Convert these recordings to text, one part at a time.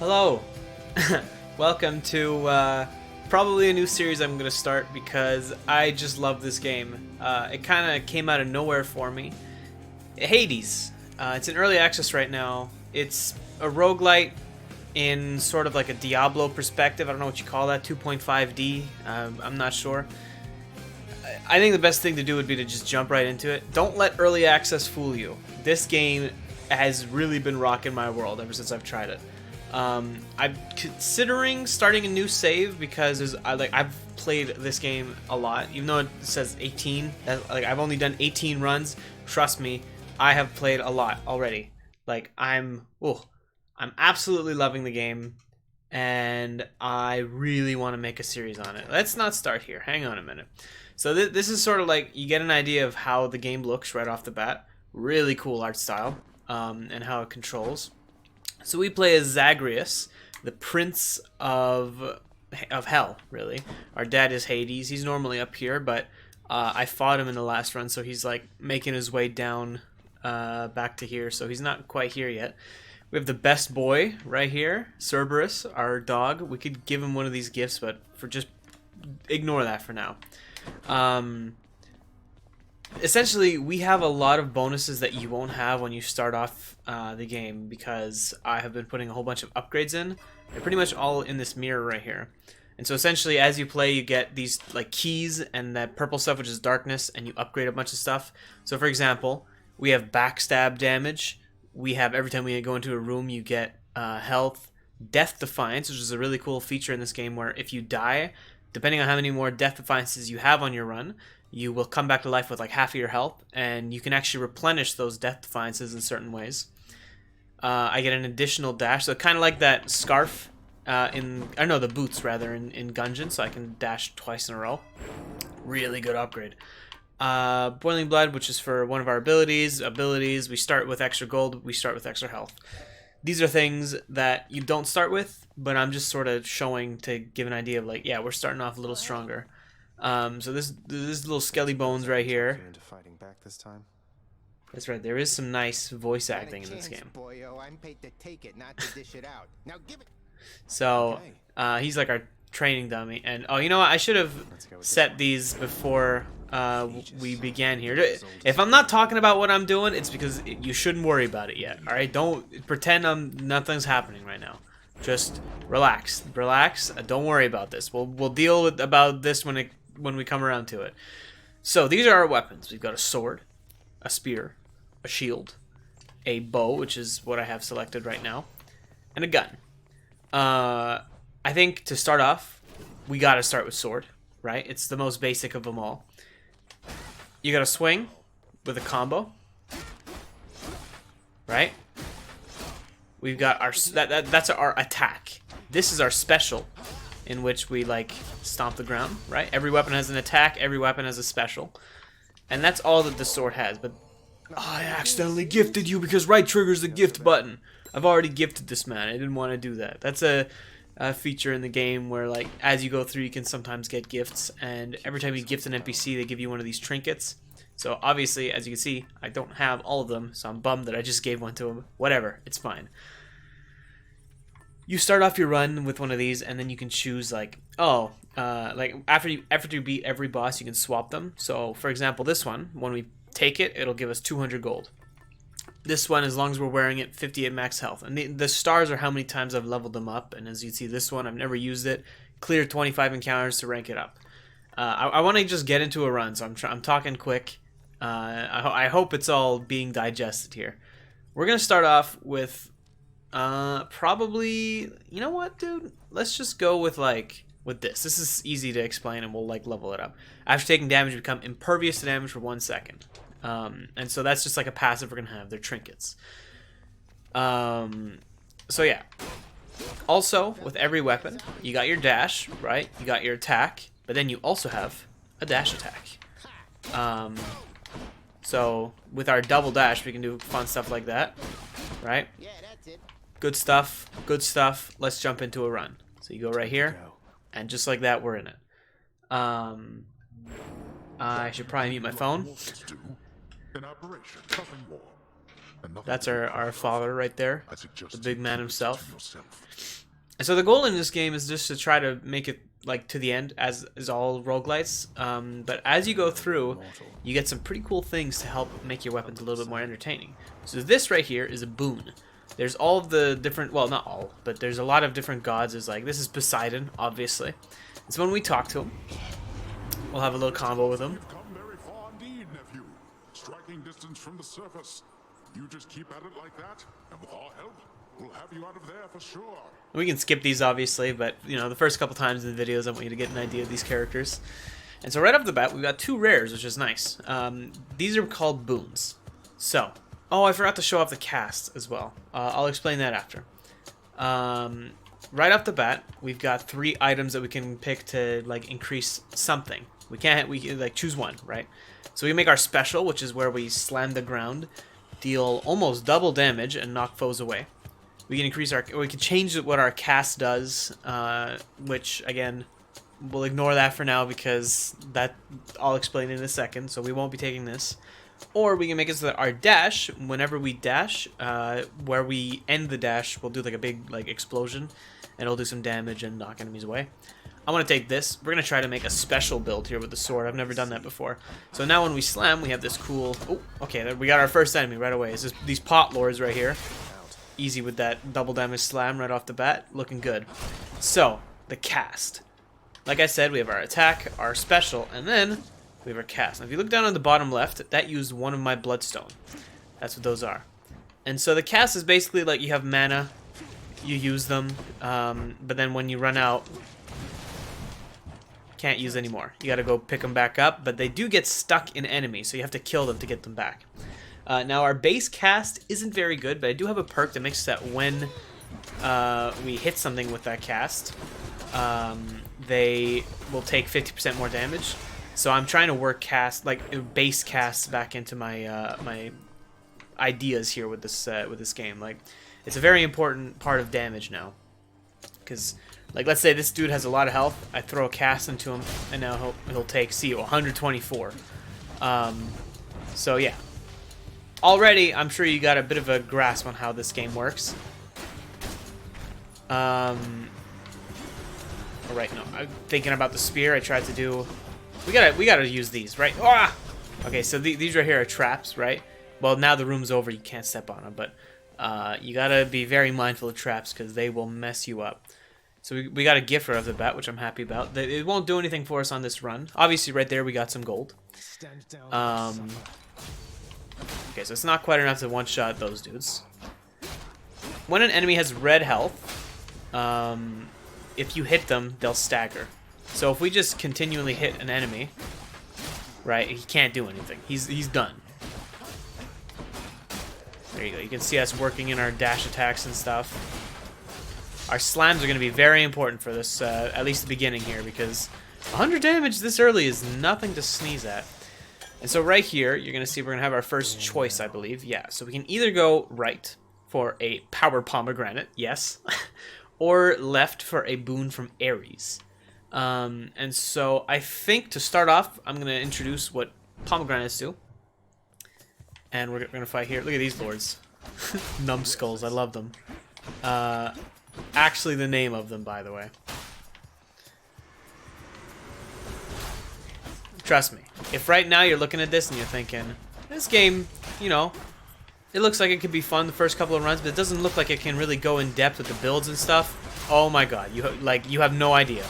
Hello! Welcome to probably a new series I'm going to start because I just love this game. It kind of came out of nowhere for me. Hades. It's in early access right now. It's a roguelite in sort of like a Diablo perspective. I don't know what you call that, 2.5D. I'm not sure. I think the best thing to do would be to just jump right into it. Don't let early access fool you. This game has really been rocking my world ever since I've tried it. I'm considering starting a new save because I've played this game a lot, even though it says 18. I've only done 18 runs. Trust me, I have played a lot already. I'm absolutely loving the game, and I really want to make a series on it. Let's not start here. Hang on a minute. So this is sort of like you get an idea of how the game looks right off the bat. Really cool art style, and how it controls. So we play as Zagreus, the Prince of Hell, really. Our dad is Hades. He's normally up here, but I fought him in the last run, so he's like making his way down back to here, so he's not quite here yet. We have the best boy right here, Cerberus, our dog. We could give him one of these gifts, but just ignore that for now. Essentially, we have a lot of bonuses that you won't have when you start off the game because I have been putting a whole bunch of upgrades in. They're pretty much all in this mirror right here. And so essentially, as you play, you get these like keys and that purple stuff, which is darkness, and you upgrade a bunch of stuff. So for example, we have backstab damage. We have every time we go into a room, you get health. Death Defiance, which is a really cool feature in this game where if you die, depending on how many more Death Defiances you have on your run, you will come back to life with like half of your health, and you can actually replenish those Death Defiances in certain ways. I get an additional dash, so kind of like that scarf the boots rather in Gungeon, so I can dash twice in a row. Really good upgrade. Boiling Blood, which is for one of our abilities. We start with extra gold, we start with extra health. These are things that you don't start with, but I'm just sort of showing to give an idea of like, yeah, we're starting off a little stronger. So this little skelly bones right here. That's right. There is some nice voice acting in this game. So he's like our training dummy. And oh, you know what? I should have set these before we began here. If I'm not talking about what I'm doing, it's because you shouldn't worry about it yet. All right? Don't pretend nothing's happening right now. Just relax. Don't worry about this. We'll deal about this when we come around to it. So these are our weapons. We've got a sword, a spear, a shield, a bow, which is what I have selected right now, and a gun. I think to start off, we gotta start with sword, right? It's the most basic of them all. You gotta swing with a combo, right? We've got our that's our attack. This is our special, in which we like stomp the ground, right? Every weapon has an attack, every weapon has a special. And that's all that the sword has, but I accidentally gifted you because right trigger's the gift button. I've already gifted this man. I didn't want to do that. That's a feature in the game where like as you go through you can sometimes get gifts, and every time you gift an NPC they give you one of these trinkets. So obviously, as you can see, I don't have all of them, so I'm bummed that I just gave one to him. Whatever, it's fine. You start off your run with one of these, and then you can choose like, after you beat every boss, you can swap them. So, for example, this one, when we take it, it'll give us 200 gold. This one, as long as we're wearing it, 58 max health. And the stars are how many times I've leveled them up. And as you can see, this one, I've never used it. Clear 25 encounters to rank it up. I want to just get into a run, so I'm talking quick. I hope it's all being digested here. We're gonna start off with. Probably, you know what, dude? Let's just go with this. This is easy to explain, and we'll like level it up. After taking damage, you become impervious to damage for 1 second. And so that's just like a passive we're gonna have. They're trinkets. So yeah. Also, with every weapon, you got your dash, right? You got your attack, but then you also have a dash attack. So with our double dash, we can do fun stuff like that, right? Good stuff, good stuff. Let's jump into a run. So you go right here, and just like that, we're in it. I should probably mute my phone. That's our father right there, the big man himself. And so the goal in this game is just to try to make it like to the end, as is all roguelites. But as you go through, you get some pretty cool things to help make your weapons a little bit more entertaining. So this right here is a boon. There's all of the different, well, not all, but there's a lot of different gods. Is like, this is Poseidon, obviously. So when we talk to him, we'll have a little combo with him. You've come very far indeed, nephew. Striking distance from the surface. You just keep at it like that, and with our help, we'll have you out of there for sure. We can skip these, obviously, but, you know, the first couple times in the videos, I want you to get an idea of these characters. And so right off the bat, we've got 2 rares, which is nice. These are called boons. So, oh, I forgot to show off the cast as well. I'll explain that after. Right off the bat, we've got 3 items that we can pick to, like, increase something. We can like choose one, right? So we make our special, which is where we slam the ground, deal almost double damage, and knock foes away. We can increase our, we can change what our cast does, which again, we'll ignore that for now because that I'll explain in a second. So we won't be taking this. Or we can make it so that our dash, whenever we dash, where we end the dash, we'll do like a big like explosion, and it'll do some damage and knock enemies away. I want to take this. We're going to try to make a special build here with the sword. I've never done that before. So now when we slam, we have this cool... Oh, okay, we got our first enemy right away. It's just these pot lords right here. Easy with that double damage slam right off the bat. Looking good. So, the cast. Like I said, we have our attack, our special, and then we have our cast. Now, if you look down on the bottom left, that used one of my bloodstone. That's what those are. And so the cast is basically like you have mana, you use them, but then when you run out, can't use anymore. You gotta go pick them back up, but they do get stuck in enemies, so you have to kill them to get them back. Now our base cast isn't very good, but I do have a perk that makes that when we hit something with that cast, they will take 50% more damage. So I'm trying to work cast, like base casts back into my my ideas here with this game. Like, it's a very important part of damage now, because like let's say this dude has a lot of health, I throw a cast into him, and now he'll take 124. So yeah, already I'm sure you got a bit of a grasp on how this game works. All right, no, I'm thinking about the spear. I tried to do. We gotta use these, right? Ah! Okay, so these right here are traps, right? Well, now the room's over, you can't step on them, but you gotta be very mindful of traps because they will mess you up. So we got a gift right off the bat, which I'm happy about. It won't do anything for us on this run. Obviously, right there we got some gold. Okay, so it's not quite enough to one-shot those dudes. When an enemy has red health, if you hit them, they'll stagger. So if we just continually hit an enemy, right, he can't do anything. He's done. There you go. You can see us working in our dash attacks and stuff. Our slams are going to be very important for this, at least the beginning here, because 100 damage this early is nothing to sneeze at. And so right here, you're going to see we're going to have our first choice, I believe. Yeah, so we can either go right for a power pomegranate, yes, or left for a boon from Ares. And so I think to start off, I'm going to introduce what pomegranates do. And we're going to fight here. Look at these lords. Numbskulls, I love them. Actually the name of them, by the way. Trust me. If right now you're looking at this and you're thinking, this game, you know, it looks like it could be fun the first couple of runs, but it doesn't look like it can really go in depth with the builds and stuff. Oh my god, you have no idea.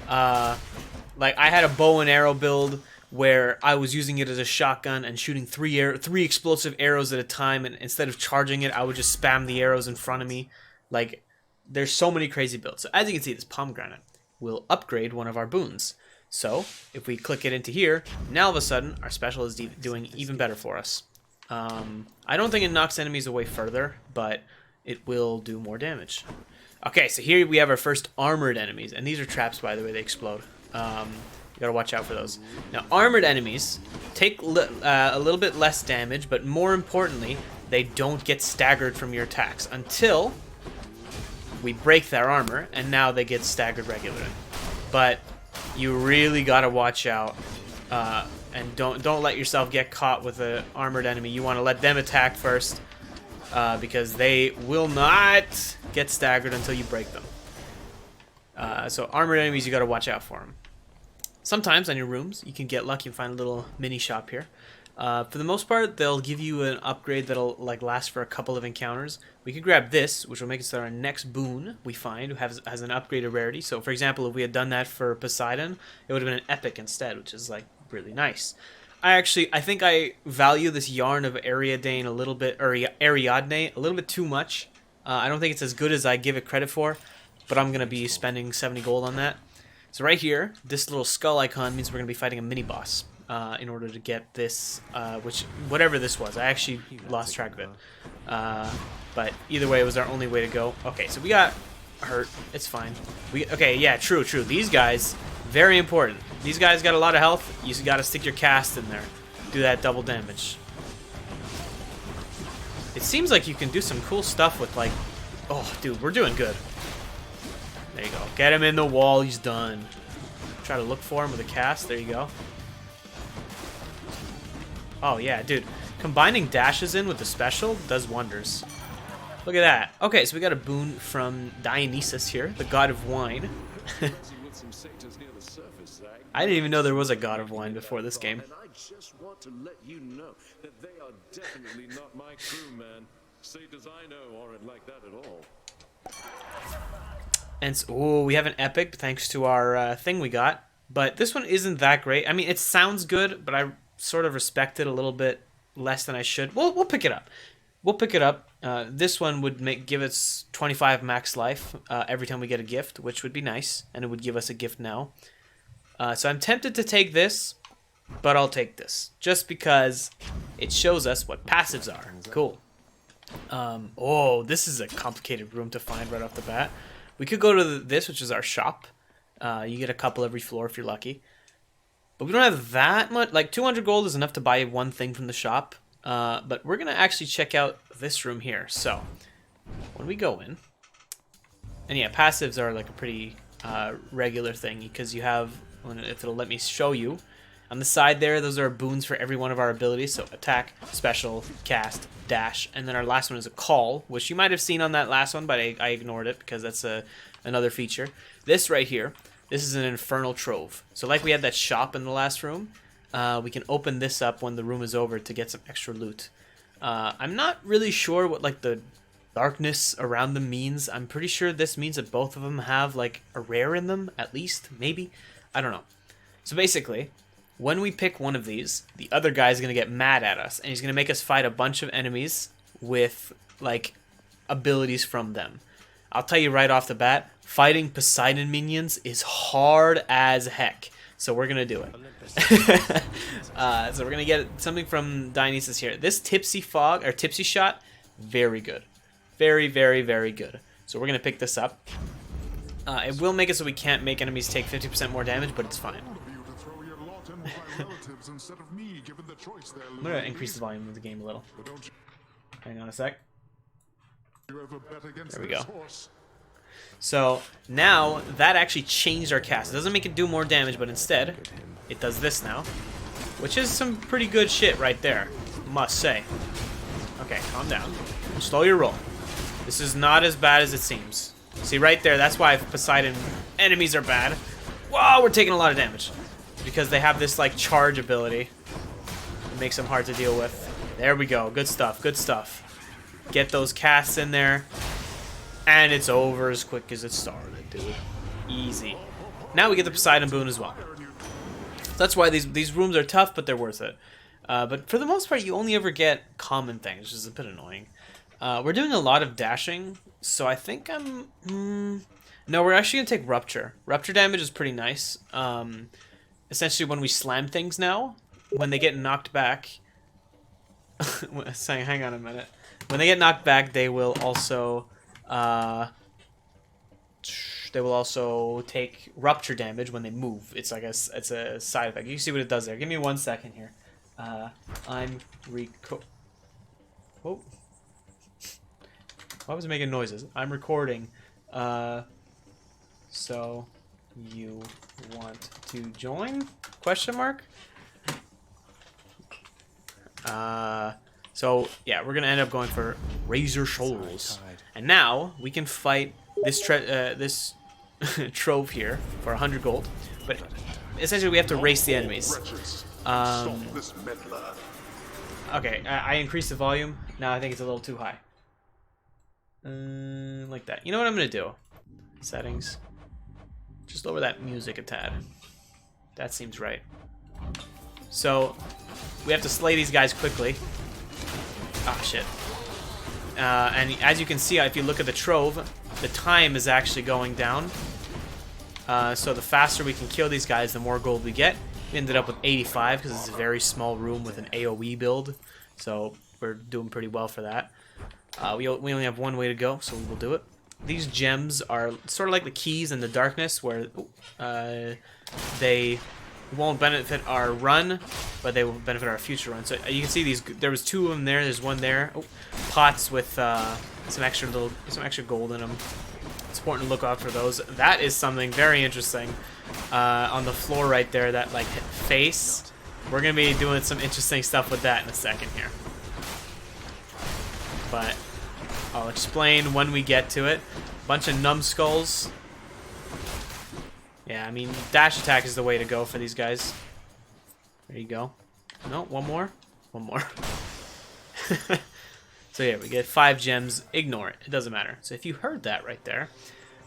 Like I had a bow and arrow build where I was using it as a shotgun and shooting three explosive arrows at a time, and instead of charging it, I would just spam the arrows in front of me. Like, there's so many crazy builds. So as you can see, this pomegranate will upgrade one of our boons. So if we click it into here, now all of a sudden our special is doing even better for us. I don't think it knocks enemies away further, but it will do more damage. Okay, so here we have our first armored enemies, and these are traps, by the way. They explode. You gotta watch out for those. Now, armored enemies take a little bit less damage, but more importantly, they don't get staggered from your attacks until we break their armor, and now they get staggered regularly. But you really gotta watch out, and don't let yourself get caught with an armored enemy. You want to let them attack first, because they will not get staggered until you break them. So armored enemies, you got to watch out for them. Sometimes on your rooms, you can get lucky and find a little mini shop here. For the most part, they'll give you an upgrade that'll like last for a couple of encounters. We could grab this, which will make it so our next boon we find has an upgraded rarity. So, for example, if we had done that for Poseidon, it would have been an epic instead, which is like really nice. I think I value this yarn of Ariadne a little bit, or Ariadne a little bit too much. I don't think it's as good as I give it credit for, but I'm gonna be spending 70 gold on that. So right here, this little skull icon means we're gonna be fighting a mini boss. In order to get this, whatever this was. I actually lost track of it. But either way, it was our only way to go. Okay, so we got hurt. It's fine. Okay, yeah, true. These guys, very important. These guys got a lot of health. You just gotta stick your cast in there. Do that double damage. It seems like you can do some cool stuff with like... Oh, dude, we're doing good. There you go. Get him in the wall. He's done. Try to look for him with a cast. There you go. Oh, yeah, dude. Combining dashes in with the special does wonders. Look at that. Okay, so we got a boon from Dionysus here, the god of wine. I didn't even know there was a god of wine before this game. And I just want to let you know that they are definitely not my crew, man. Saint as I know aren't like that at all. And so, ooh, we have an epic thanks to our thing we got. But this one isn't that great. I mean, it sounds good, but I sort of respect it a little bit less than I should. We'll pick it up. We'll pick it up. This one would give us 25 max life every time we get a gift, which would be nice, and it would give us a gift now. So I'm tempted to take this, but I'll take this just because it shows us what passives are. Cool. Oh, this is a complicated room to find right off the bat. We could go to this, which is our shop. You get a couple every floor if you're lucky. But we don't have that much. Like 200 gold is enough to buy one thing from the shop. But we're gonna actually check out this room here. So when we go in, and yeah, passives are like a pretty regular thing because you have, if it'll let me show you, on the side there, those are boons for every one of our abilities. So attack, special, cast, dash, and then our last one is a call, which you might have seen on that last one, but I ignored it because that's another feature. This right here. This is an infernal trove. So like we had that shop in the last room, we can open this up when the room is over to get some extra loot. I'm not really sure what like the darkness around them means. I'm pretty sure this means that both of them have like a rare in them, at least, maybe. I don't know. So basically, when we pick one of these, the other guy is going to get mad at us, and he's going to make us fight a bunch of enemies with like abilities from them. I'll tell you right off the bat, fighting Poseidon minions is hard as heck. So we're going to do it. So we're going to get something from Dionysus here. This tipsy fog, or tipsy shot, very good. Very, very, very good. So we're going to pick this up. It will make it so we can't make enemies take 50% more damage, but it's fine. I'm going to increase the volume of the game a little. Hang on a sec. There we go. So now that actually changed our cast. It doesn't make it do more damage, but instead it does this now, which is some pretty good shit right there, must say. Okay, calm down. Slow your roll. This is not as bad as it seems. See right there, that's why Poseidon enemies are bad. Whoa, we're taking a lot of damage because they have this like charge ability. It makes them hard to deal with. There we go. Good stuff. Good stuff. Get those casts in there, and it's over as quick as it started, dude. Easy. Now we get the Poseidon boon as well. So that's why these rooms are tough, but they're worth it. But for the most part, you only ever get common things, which is a bit annoying. We're doing a lot of dashing, so I think I'm... No, we're actually going to take Rupture. Rupture damage is pretty nice. Essentially, when we slam things now, when they get knocked back... Hang on a minute. When they get knocked back, they will also take rupture damage when they move. It's like it's a side effect. You can see what it does there. Give me 1 second here. I'm Whoa. Why was it making noises? I'm recording. So you want to join? Question mark. So yeah, we're gonna end up going for Razor Shoals, and now we can fight this this trove here for 100 gold. But essentially, we have to race the enemies. Okay, I increased the volume. Now I think it's a little too high. Like that. You know what I'm gonna do? Settings. Just lower that music a tad. That seems right. So we have to slay these guys quickly. Ah, shit. And as you can see, if you look at the trove, the time is actually going down. So the faster we can kill these guys, the more gold we get. We ended up with 85 because it's a very small room with an AoE build. So we're doing pretty well for that. We only have one way to go, so we will do it. These gems are sort of like the keys in the darkness, where they won't benefit our run, but they will benefit our future run. So you can see these. There was 2 of them there. There's one there. Oh, pots with some extra gold in them. It's important to look out for those. That is something very interesting on the floor right there. That like face. We're gonna be doing some interesting stuff with that in a second here. But I'll explain when we get to it. Bunch of numbskulls. Yeah, I mean, dash attack is the way to go for these guys. There you go. No, one more? One more. So yeah, we get 5 gems. Ignore it. It doesn't matter. So if you heard that right there,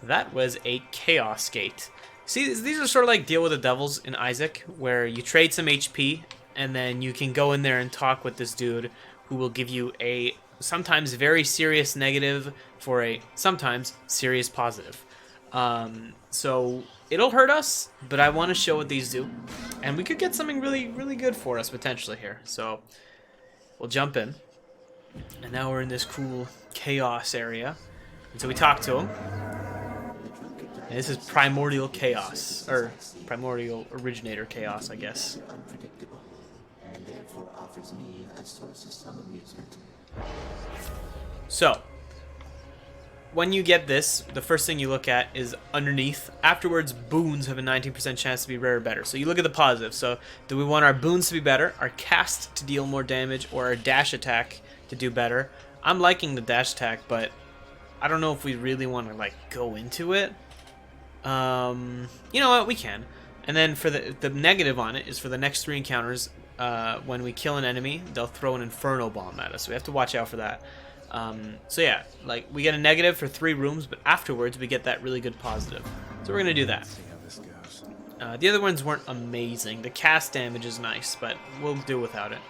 that was a Chaos Gate. See, these are sort of like Deal with the Devils in Isaac, where you trade some HP, and then you can go in there and talk with this dude who will give you a sometimes very serious negative for a sometimes serious positive. So it'll hurt us, but I want to show what these do, and we could get something really, really good for us potentially here. So we'll jump in, and now we're in this cool chaos area, and so we talk to him. And this is Primordial Chaos, or Primordial Originator Chaos, I guess. So, when you get this, the first thing you look at is underneath. Afterwards, boons have a 19% chance to be rare or better. So you look at the positives. So, do we want our boons to be better, our cast to deal more damage, or our dash attack to do better? I'm liking the dash attack, but I don't know if we really want to like go into it. You know what? We can. And then for the negative on it is for the next 3 encounters. When we kill an enemy, they'll throw an Inferno Bomb at us. So we have to watch out for that. So yeah, like we get a negative for 3 rooms, but afterwards we get that really good positive. So we're gonna do that. The other ones weren't amazing. The cast damage is nice, but we'll do without it.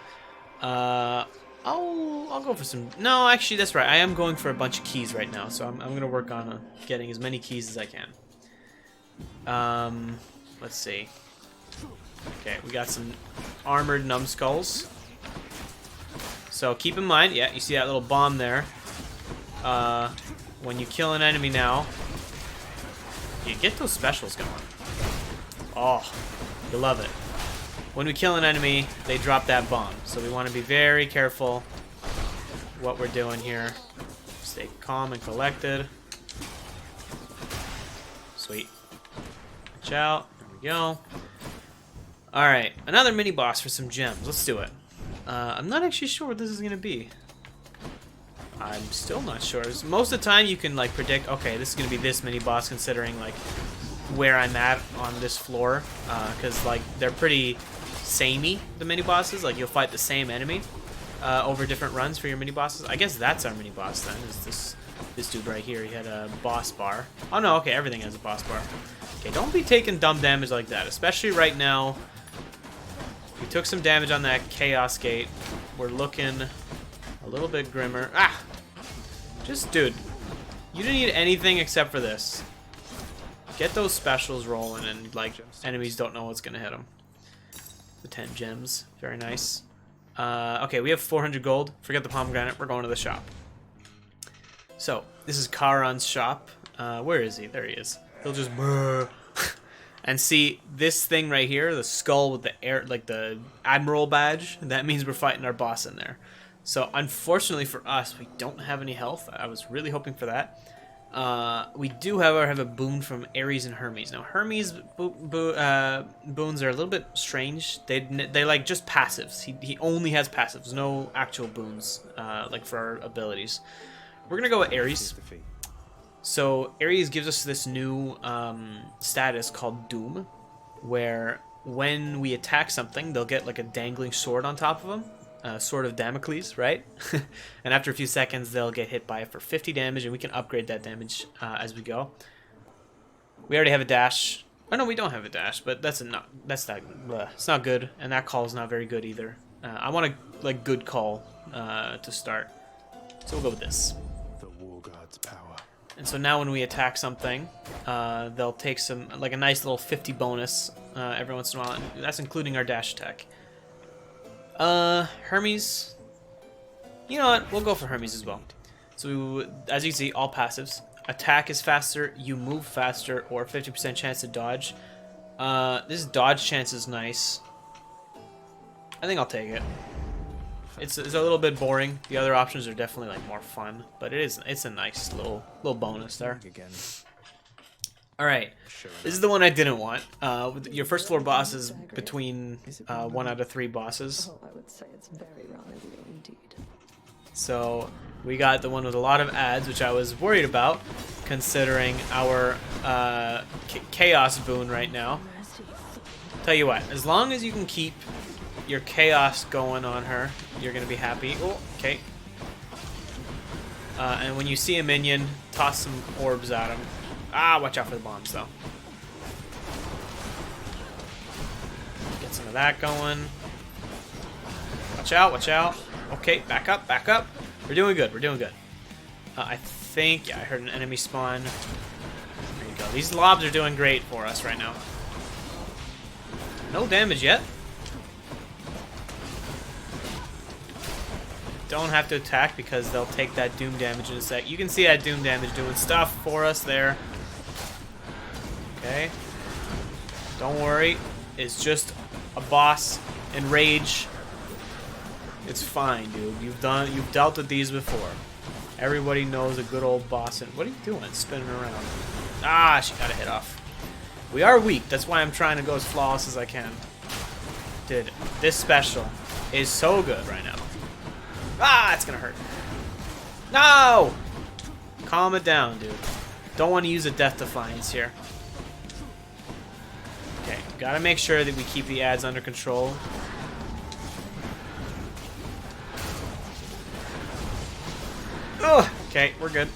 I'll go for some. No, actually, that's right. I am going for a bunch of keys right now, so I'm gonna work on getting as many keys as I can. Let's see. Okay, we got some armored numbskulls. So keep in mind, yeah, you see that little bomb there. When you kill an enemy now, you get those specials going. Oh, you love it. When we kill an enemy, they drop that bomb. So we want to be very careful what we're doing here. Stay calm and collected. Sweet. Watch out. There we go. Alright, another mini-boss for some gems. Let's do it. I'm not actually sure what this is going to be. I'm still not sure. Most of the time you can like predict, okay, this is going to be this mini-boss considering like where I'm at on this floor. Because like they're pretty samey, the mini-bosses. Like you'll fight the same enemy over different runs for your mini-bosses. I guess that's our mini-boss then, is this dude right here. He had a boss bar. Oh no, okay, everything has a boss bar. Okay, don't be taking dumb damage like that, especially right now. We took some damage on that Chaos Gate. We're looking a little bit grimmer. Ah! Just, dude, you didn't need anything except for this. Get those specials rolling and, like, enemies don't know what's going to hit them. The 10 gems. Very nice. Okay, we have 400 gold. Forget the pomegranate. We're going to the shop. So, this is Charon's shop. Where is he? There he is. He'll just... And see, this thing right here, the skull with the air, like the Admiral badge, that means we're fighting our boss in there. So, unfortunately for us, we don't have any health. I was really hoping for that. We do, however, have a boon from Ares and Hermes. Now, Hermes boons are a little bit strange. They like just passives. He only has passives, no actual boons, like for our abilities. We're gonna go with Ares. So Ares gives us this new status called Doom, where when we attack something, they'll get like a dangling sword on top of them. Sword of Damocles, right? And after a few seconds, they'll get hit by it for 50 damage, and we can upgrade that damage as we go. We already have a dash. Oh no, we don't have a dash, but it's not good, and that call is not very good either. I want a like good call to start, so we'll go with this. The War God's power. And so now when we attack something, they'll take some like a nice little 50 bonus every once in a while, and that's including our dash attack. Hermes. You know what? We'll go for Hermes as well. So, as you can see, all passives. Attack is faster, you move faster, or 50% chance to dodge. This dodge chance is nice. I think I'll take it. It's a little bit boring. The other options are definitely like more fun, but it's a nice little bonus there. All right, this is the one I didn't want. Your first floor boss is between 1 out of 3 bosses. Oh, I would say it's very wrong of you indeed. So we got the one with a lot of ads, which I was worried about, considering our chaos boon right now. Tell you what, as long as you can keep your chaos going on her, you're gonna be happy. Oh, okay. And when you see a minion, toss some orbs at him. Ah, watch out for the bombs, though. Get some of that going. Watch out, watch out. Okay, back up, back up. We're doing good, we're doing good. I think, yeah, I heard an enemy spawn. There you go. These lobs are doing great for us right now. No damage yet. Don't have to attack because they'll take that doom damage in a sec. You can see that doom damage doing stuff for us there. Okay. Don't worry. It's just a boss in rage. It's fine, dude. You've dealt with these before. Everybody knows a good old boss. And what are you doing? Spinning around. Ah, she got a hit off. We are weak. That's why I'm trying to go as flawless as I can. Dude, this special is so good right now. Ah, it's gonna hurt. No! Calm it down, dude. Don't want to use a Death Defiance here. Okay, gotta make sure that we keep the ads under control. Ugh! Okay, we're good.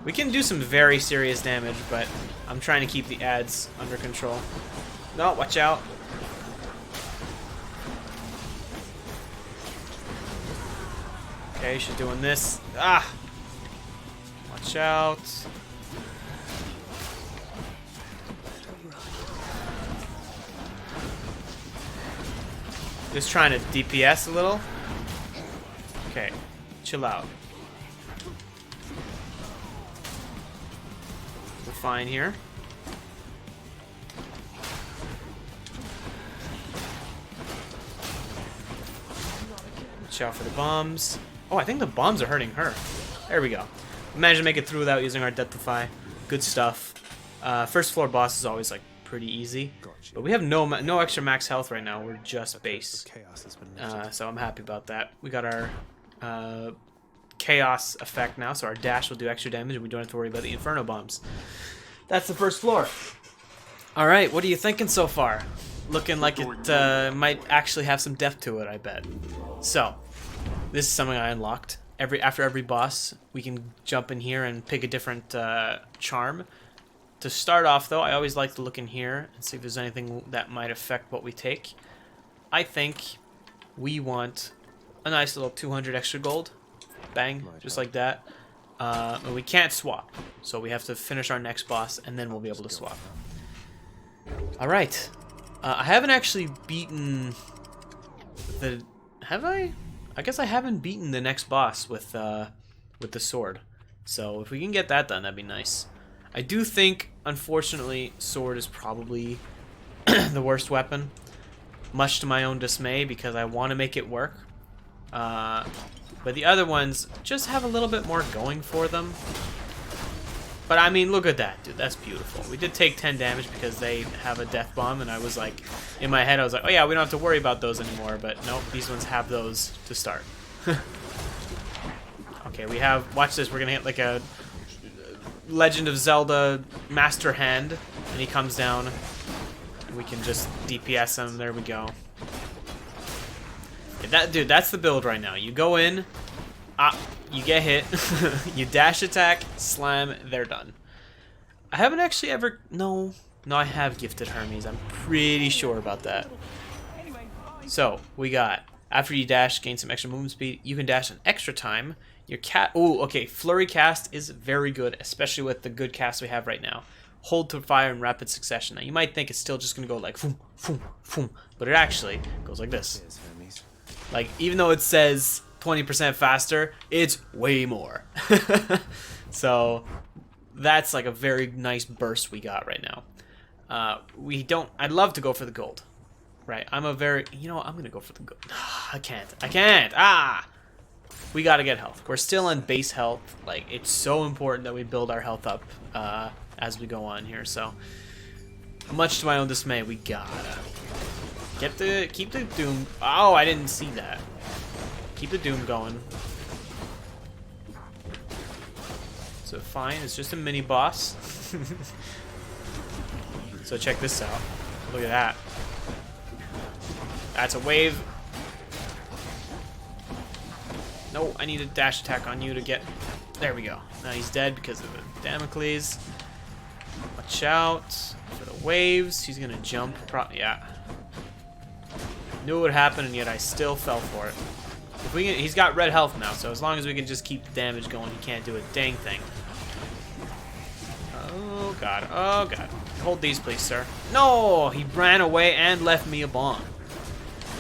We can do some very serious damage, but I'm trying to keep the ads under control. No, watch out. Okay, she's doing this. Ah! Watch out. Just trying to DPS a little. Okay, chill out. We're fine here. Watch out for the bombs. Oh, I think the bombs are hurting her. There we go. We managed to make it through without using our Death Defy. Good stuff. First floor boss is always like pretty easy. But we have no extra max health right now. We're just base. So I'm happy about that. We got our chaos effect now, so our dash will do extra damage and we don't have to worry about the inferno bombs. That's the first floor. Alright, what are you thinking so far? Looking like it might actually have some depth to it, I bet. So, this is something I unlocked. After every boss, we can jump in here and pick a different charm. To start off, though, I always like to look in here and see if there's anything that might affect what we take. I think we want a nice little 200 extra gold. Bang, just like that. And we can't swap, so we have to finish our next boss, and then we'll be able to swap. Alright. I haven't actually beaten the... Have I? I guess I haven't beaten the next boss with the sword. So if we can get that done, that'd be nice. I do think, unfortunately, sword is probably the worst weapon. Much to my own dismay, because I want to make it work. But the other ones just have a little bit more going for them. But I mean, look at that, dude. That's beautiful. We did take 10 damage because they have a death bomb, and I was like, in my head, I was like, oh yeah, we don't have to worry about those anymore. But nope, these ones have those to start. Okay, we have, watch this, we're gonna hit like a Legend of Zelda Master Hand, and he comes down, and we can just DPS him. There we go. Yeah, that, dude, that's the build right now. You go in, you get hit, you dash attack, slam, they're done. I haven't actually ever, no, I have gifted Hermes. I'm pretty sure about that. So, we got, after you dash, gain some extra movement speed, you can dash an extra time. Your cat, ooh, okay, flurry cast is very good, especially with the good cast we have right now. Hold to fire in rapid succession. Now, you might think it's still just gonna go like, foom, foom, foom, but it actually goes like this. Like, even though it says 20% faster, it's way more. So that's like a very nice burst we got right now. I'd love to go for the gold, right? I'm gonna go for the gold. I can't, we gotta get health. We're still on base health. Like, it's so important that we build our health up as we go on here. So much to my own dismay, we gotta keep the doom. Oh, I didn't see that. Keep the doom going. So fine, it's just a mini boss. So check this out. Look at that. That's a wave. No, I need a dash attack on you to get. There we go. Now he's dead because of the Damocles. Watch out for the waves. He's gonna jump. Yeah. Knew it would happen, and yet I still fell for it. If we can, he's got red health now, so as long as we can just keep the damage going, he can't do a dang thing. Oh god, oh god. Hold these, please, sir. No, he ran away and left me a bomb.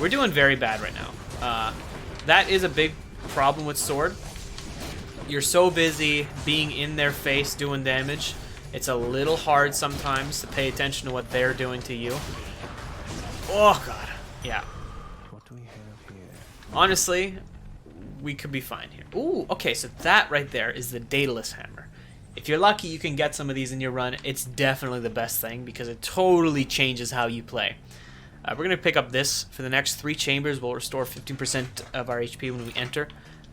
We're doing very bad right now. That is a big problem with sword. You're so busy being in their face doing damage, it's a little hard sometimes to pay attention to what they're doing to you. Oh god, yeah. What do we have here? Honestly, we could be fine here. Ooh, okay, so that right there is the Daedalus Hammer. If you're lucky, you can get some of these in your run. It's definitely the best thing because it totally changes how you play. We're going to pick up this. For the next 3 chambers, we'll restore 15% of our HP when we enter.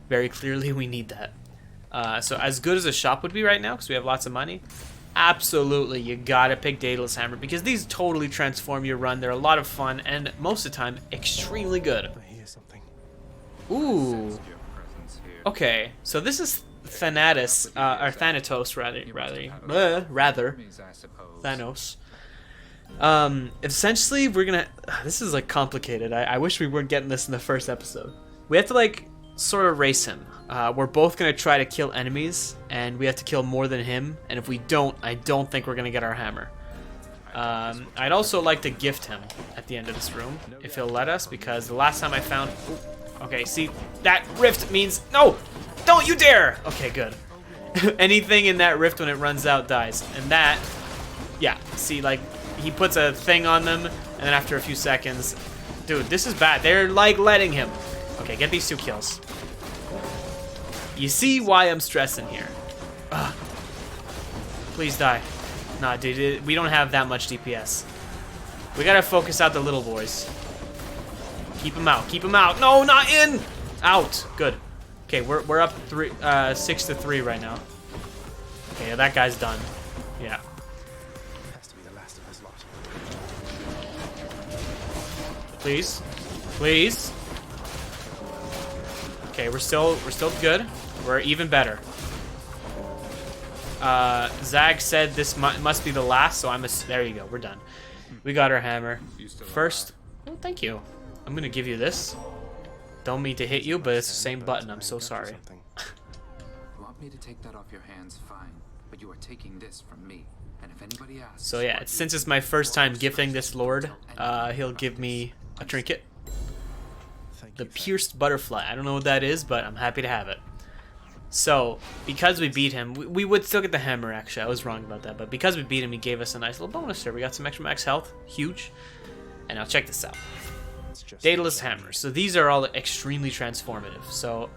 Very clearly, we need that. So as good as a shop would be right now, because we have lots of money, absolutely, you got to pick Daedalus Hammer, because these totally transform your run. They're a lot of fun, and most of the time, extremely good. I hear something. Ooh. Okay, so this is Thanatos, or Thanatos, rather. Thanos. Essentially, we're gonna. This is like complicated. I wish we weren't getting this in the first episode. We have to like sort of race him. We're both gonna try to kill enemies, and we have to kill more than him. And if we don't, I don't think we're gonna get our hammer. I'd also like to gift him at the end of this room, if he'll let us, because the last time I found. Ooh, okay, see that rift means no. Don't you dare! Okay, good. Anything in that rift when it runs out dies. And that, yeah, see, like, he puts a thing on them, and then after a few seconds, dude, this is bad. They're, like, letting him. Okay, get these 2 kills. You see why I'm stressing here. Ugh. Please die. Nah, dude, we don't have that much DPS. We gotta focus out the little boys. Keep them out, keep them out. No, not in! Out, good. Okay, we're up 6-3 right now. Okay, that guy's done. Yeah. Has to be the last of his lot. Please, please. Okay, we're still good. We're even better. Zag said this must be the last, so there you go. We're done. We got our hammer. First, oh, thank you. I'm gonna give you this. Don't mean to hit you, but it's the same button. I'm so sorry. Want me to take that off your hands? Fine, but you are taking this from me. And if anybody asks, so yeah, since it's my first time gifting this lord, he'll give me a trinket. The pierced butterfly. I don't know what that is, but I'm happy to have it. So, because we beat him, we would still get the hammer, actually. I was wrong about that. But because we beat him, he gave us a nice little bonus there. We got some extra max health. Huge. And now check this out. Daedalus hammer. So these are all extremely transformative. So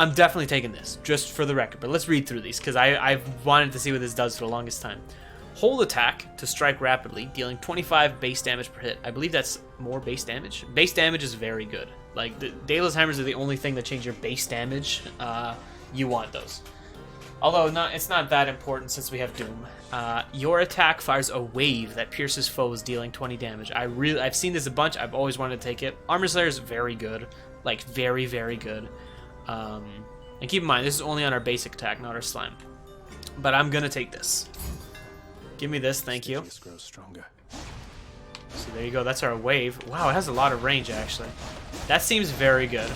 I'm definitely taking this, just for the record. But let's read through these, because I've wanted to see what this does for the longest time. Hold attack to strike rapidly, dealing 25 base damage per hit. I believe that's more base damage. Base damage is very good. Like, the Daedalus Hammers are the only thing that change your base damage. You want those. Although, it's not that important since we have Doom. Your attack fires a wave that pierces foes, dealing 20 damage. I've seen this a bunch. I've always wanted to take it. Armor Slayer is very good. Like, very, very good. And keep in mind, this is only on our basic attack, not our slam. But I'm gonna take this. Give me this, thank you. This grows stronger. So there you go, that's our wave. Wow, it has a lot of range, actually. That seems very good.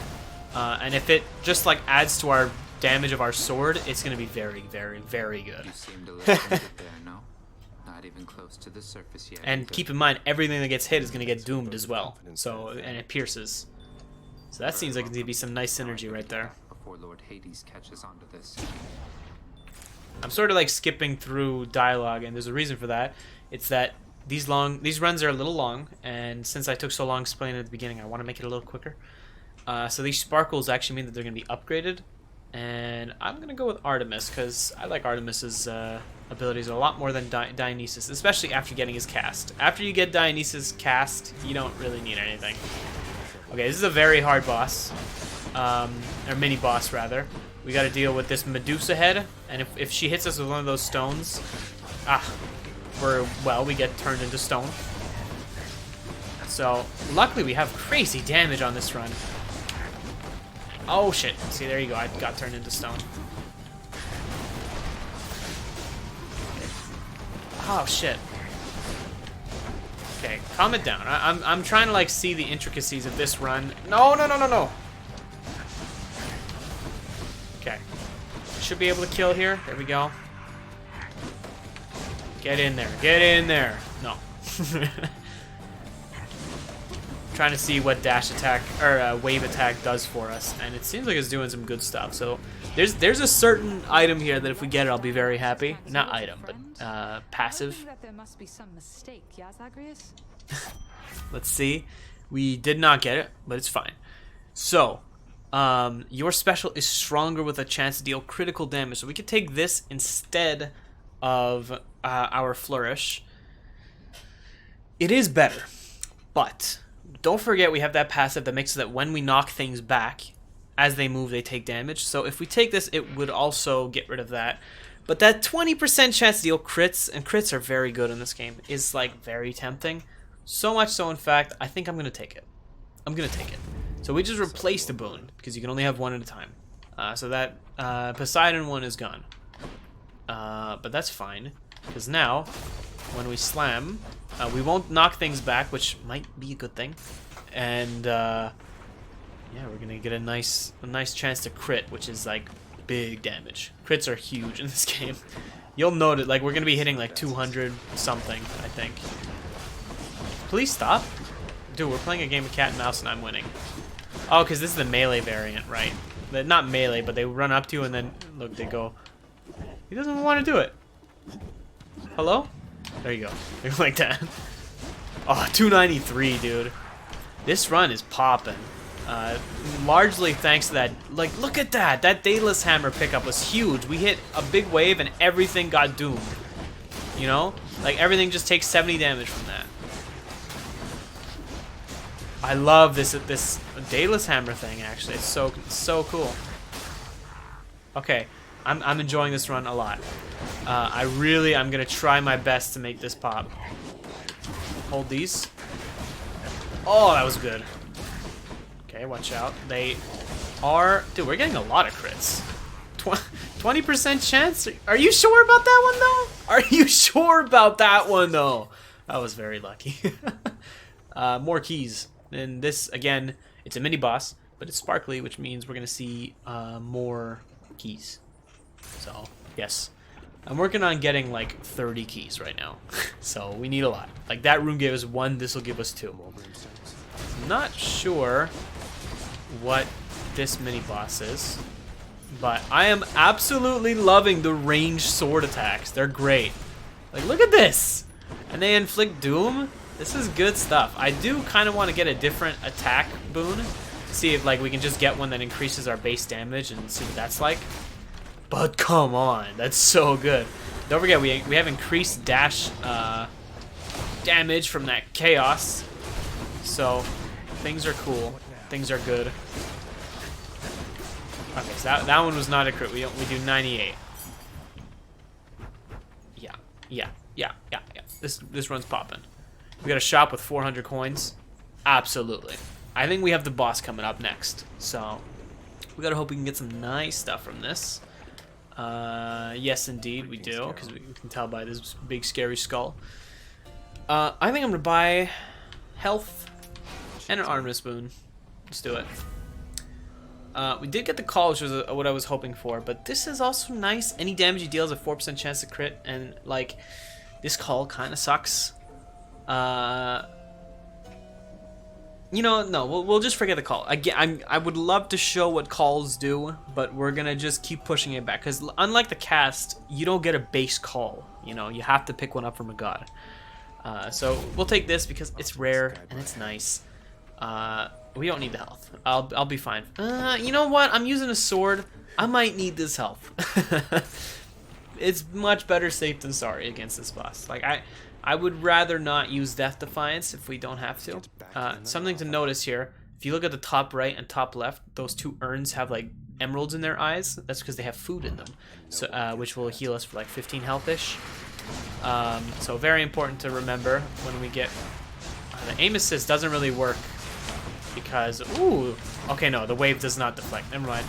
And if it just, like, adds to our damage of our sword, it's gonna be very, very, very good. You seem to let them get there, no? Not even close to the surface yet. And either. keep in mind, everything that gets hit is gonna get doomed as well. So, and it pierces. So that seems like it's gonna be some nice synergy right there. Before Lord Hades catches on to this. I'm sort of like skipping through dialogue, and there's a reason for that. It's that these runs are a little long, and since I took so long explaining at the beginning, I want to make it a little quicker. So these sparkles actually mean that they're going to be upgraded, and I'm going to go with Artemis, because I like Artemis's abilities a lot more than Dionysus, especially after getting his cast. After you get Dionysus cast, you don't really need anything. Okay, this is a very hard boss, or mini boss rather. We got to deal with this Medusa head, and if she hits us with one of those stones, we get turned into stone. So luckily we have crazy damage on this run. Oh shit! See, there you go. I got turned into stone. Oh shit. Okay, calm it down. I'm trying to like see the intricacies of this run. No. Okay. Should be able to kill here. There we go. Get in there. Get in there. No. Trying to see what dash attack or wave attack does for us, and it seems like it's doing some good stuff. So there's a certain item here that if we get it, I'll be very happy. Not item, but passive. That there must be some mistake, yeah, Zagreus? Let's see. We did not get it, but it's fine. So your special is stronger with a chance to deal critical damage. So we could take this instead of our flourish. It is better, but don't forget we have that passive that makes it that when we knock things back, as they move, they take damage. So if we take this, it would also get rid of that. But that 20% chance to deal crits, and crits are very good in this game, is like very tempting. So much so, in fact, I think I'm going to take it. I'm going to take it. So we just replaced the boon, because you can only have one at a time. So that Poseidon one is gone. But that's fine, because now, when we slam, we won't knock things back, which might be a good thing. And yeah, we're gonna get a nice chance to crit, which is like big damage. Crits are huge in this game. You'll note it, like we're gonna be hitting like 200 something, I think. Please stop. Dude, we're playing a game of cat and mouse and I'm winning. Oh, because this is the melee variant, right? Not melee, but they run up to you and then, look, they go, he doesn't want to do it. Hello? There you go. Like that. Oh, 293, dude. This run is popping. Largely thanks to that. Like, look at that. That Daedalus Hammer pickup was huge. We hit a big wave and everything got doomed. You know? Like, everything just takes 70 damage from that. I love this Daedalus Hammer thing, actually. It's so cool. Okay. I'm enjoying this run a lot. I'm gonna try my best to make this pop. Hold these. Oh, that was good. Okay, watch out. They are... Dude, we're getting a lot of crits. 20% chance? Are you sure about that one, though? Are you sure about that one, though? I was very lucky. More keys. And this, again, it's a mini-boss, but it's sparkly, which means we're gonna see more keys. So, yes. I'm working on getting like 30 keys right now. So, we need a lot. Like, that room gave us 1, this will give us 2. I'm not sure what this mini-boss is, but I am absolutely loving the ranged sword attacks. They're great. Like, look at this! And they inflict doom? This is good stuff. I do kind of want to get a different attack boon. see if like we can just get one that increases our base damage and see what that's like. But come on, that's so good. Don't forget, we have increased dash damage from that chaos. So things are cool. Things are good. Okay, so that one was not a crit. We do 98. Yeah. This run's popping. We got a shop with 400 coins. Absolutely. I think we have the boss coming up next. So we gotta hope we can get some nice stuff from this. Yes, indeed, we do, because we can tell by this big scary skull. I think I'm gonna buy health and an Artemis boon. Let's do it. We did get the call, which was what I was hoping for, but this is also nice. Any damage you deal has a 4% chance to crit, and like this call kind of sucks. You know, no, we'll just forget the call. Again, I would love to show what calls do, but we're gonna just keep pushing it back because unlike the cast, you don't get a base call. You know, you have to pick one up from a god. So we'll take this because it's rare and it's nice. We don't need the health. I'll be fine. You know what? I'm using a sword. I might need this health. It's much better safe than sorry against this boss. Like I would rather not use Death Defiance if we don't have to. Something to notice here, if you look at the top right and top left, those two urns have like emeralds in their eyes. That's because they have food in them, so which will heal us for like 15 health-ish. So very important to remember when we get... the aim assist doesn't really work because... Ooh! Okay, no, the wave does not deflect. Never mind.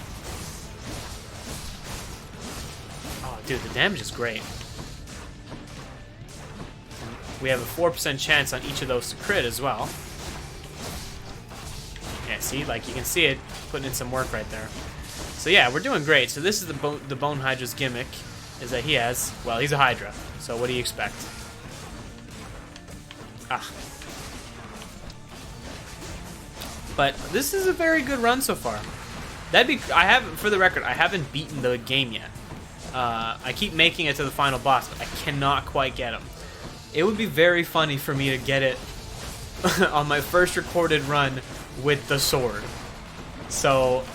Oh, dude, the damage is great. We have a 4% chance on each of those to crit as well. Yeah, see? Like, you can see it putting in some work right there. So yeah, we're doing great. So this is the Bone Hydra's gimmick, is that he has... Well, he's a Hydra, so what do you expect? Ah. But this is a very good run so far. For the record, I haven't beaten the game yet. I keep making it to the final boss, but I cannot quite get him. It would be very funny for me to get it on my first recorded run with the sword. So,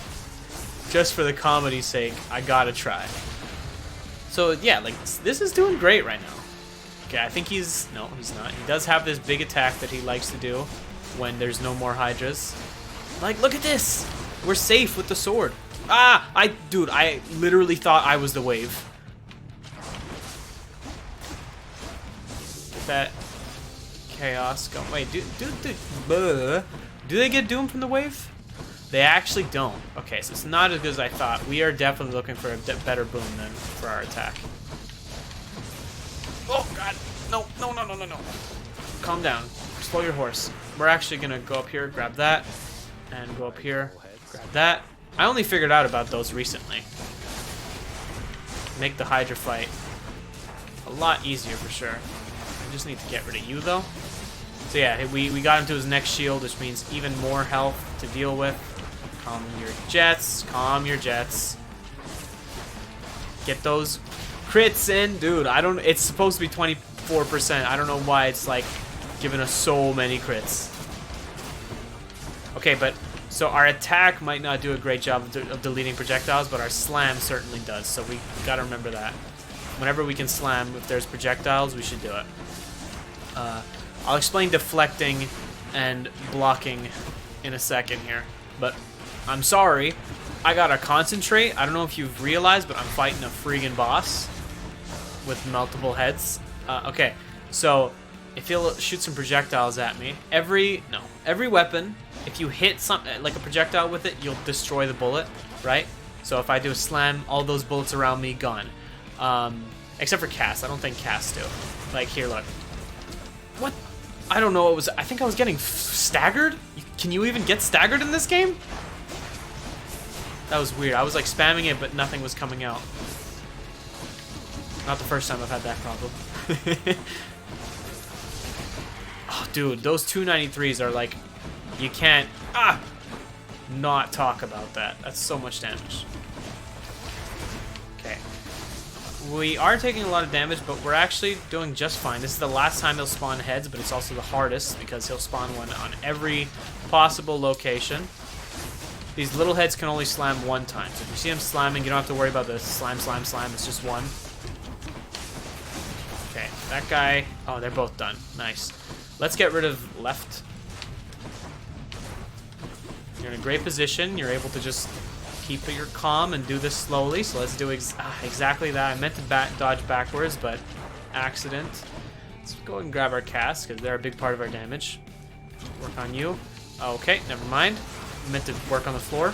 just for the comedy's sake, I gotta try. So yeah, like, this is doing great right now. Okay, I think he's... No, he's not. He does have this big attack that he likes to do when there's no more Hydras. Like, look at this! We're safe with the sword. Ah! Dude, I literally thought I was the wave. Get that chaos going. Wait, do they get doomed from the wave? They actually don't. Okay, so it's not as good as I thought. We are definitely looking for a better boon than for our attack. Oh god! No. Calm down. Slow your horse. We're actually gonna go up here, grab that, and go up here, grab that. I only figured out about those recently. Make the Hydra fight a lot easier for sure. I just need to get rid of you though. So yeah, we got him to his next shield, which means even more health to deal with. Calm your jets. Calm your jets. Get those crits in, dude. It's supposed to be 24%. I don't know why it's like giving us so many crits. Okay, but so our attack might not do a great job of deleting projectiles, but our slam certainly does. So we gotta remember that. Whenever we can slam, if there's projectiles, we should do it. I'll explain deflecting and blocking in a second here, but I'm sorry, I gotta concentrate. I don't know if you've realized, but I'm fighting a friggin' boss with multiple heads. Okay, so if he'll shoot some projectiles at me, every weapon, if you hit like a projectile with it, you'll destroy the bullet, right? So if I do a slam, all those bullets around me gone. Except for cast. I don't think cast do. Like here, look. What? I don't know. I think I was getting staggered. Can you even get staggered in this game? That was weird. I was like spamming it, but nothing was coming out. Not the first time I've had that problem. Oh, dude, those 293s are like, you can't not talk about that. That's so much damage. Okay. We are taking a lot of damage, but we're actually doing just fine. This is the last time he'll spawn heads, but it's also the hardest because he'll spawn one on every possible location. these little heads can only slam one time. So if you see them slamming, you don't have to worry about the slam, slam, slam. It's just one. Okay, that guy. Oh, they're both done. Nice. Let's get rid of left. You're in a great position. You're able to just keep your calm and do this slowly. So let's do exactly that. I meant to dodge backwards, but accident. Let's go and grab our cast because they're a big part of our damage. Work on you. Okay, never mind. Meant to work on the floor.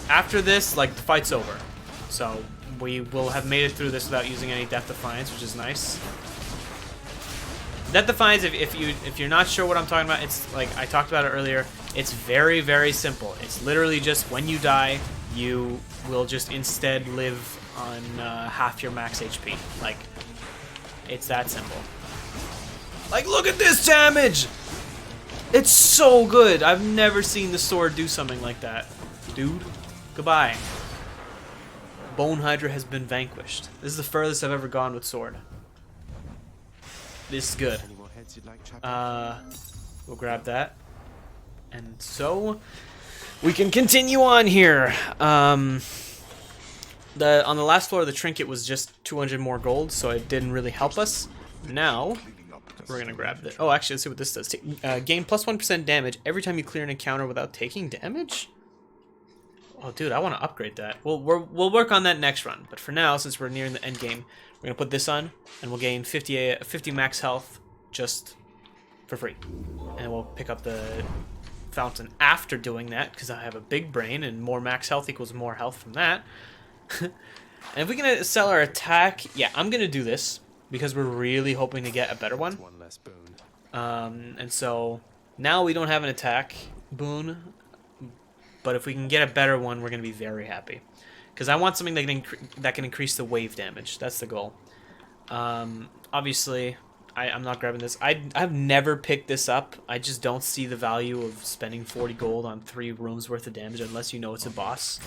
After this, like, the fight's over. So we will have made it through this without using any Death Defiance, which is nice. Death Defiance, if you're not sure what I'm talking about, it's like I talked about it earlier. It's very, very simple. It's literally just when you die, you will just instead live on half your max HP. Like, it's that simple. Like, look at this damage! It's so good. I've never seen the sword do something like that. Dude, goodbye. Bone Hydra has been vanquished. This is the furthest I've ever gone with sword. This is good. Any more heads you'd like, chap? We'll grab that. And so we can continue on here. On the last floor, the trinket was just 200 more gold, so it didn't really help us. Now we're gonna grab this. Oh, actually, let's see what this does. Gain plus 1% damage every time you clear an encounter without taking damage. Oh, dude, I want to upgrade that. We'll work on that next run. But for now, since we're nearing the end game, we're gonna put this on, and we'll gain 50 max health just for free. And we'll pick up the fountain after doing that because I have a big brain, and more max health equals more health from that. And if we're gonna sell our attack, yeah, I'm gonna do this because we're really hoping to get a better one. One less boon. And so now we don't have an attack boon, but if we can get a better one, we're gonna be very happy. Because I want something that can increase the wave damage. That's the goal. Obviously, I'm not grabbing this. I've never picked this up. I just don't see the value of spending 40 gold on 3 rooms worth of damage unless you know it's a boss.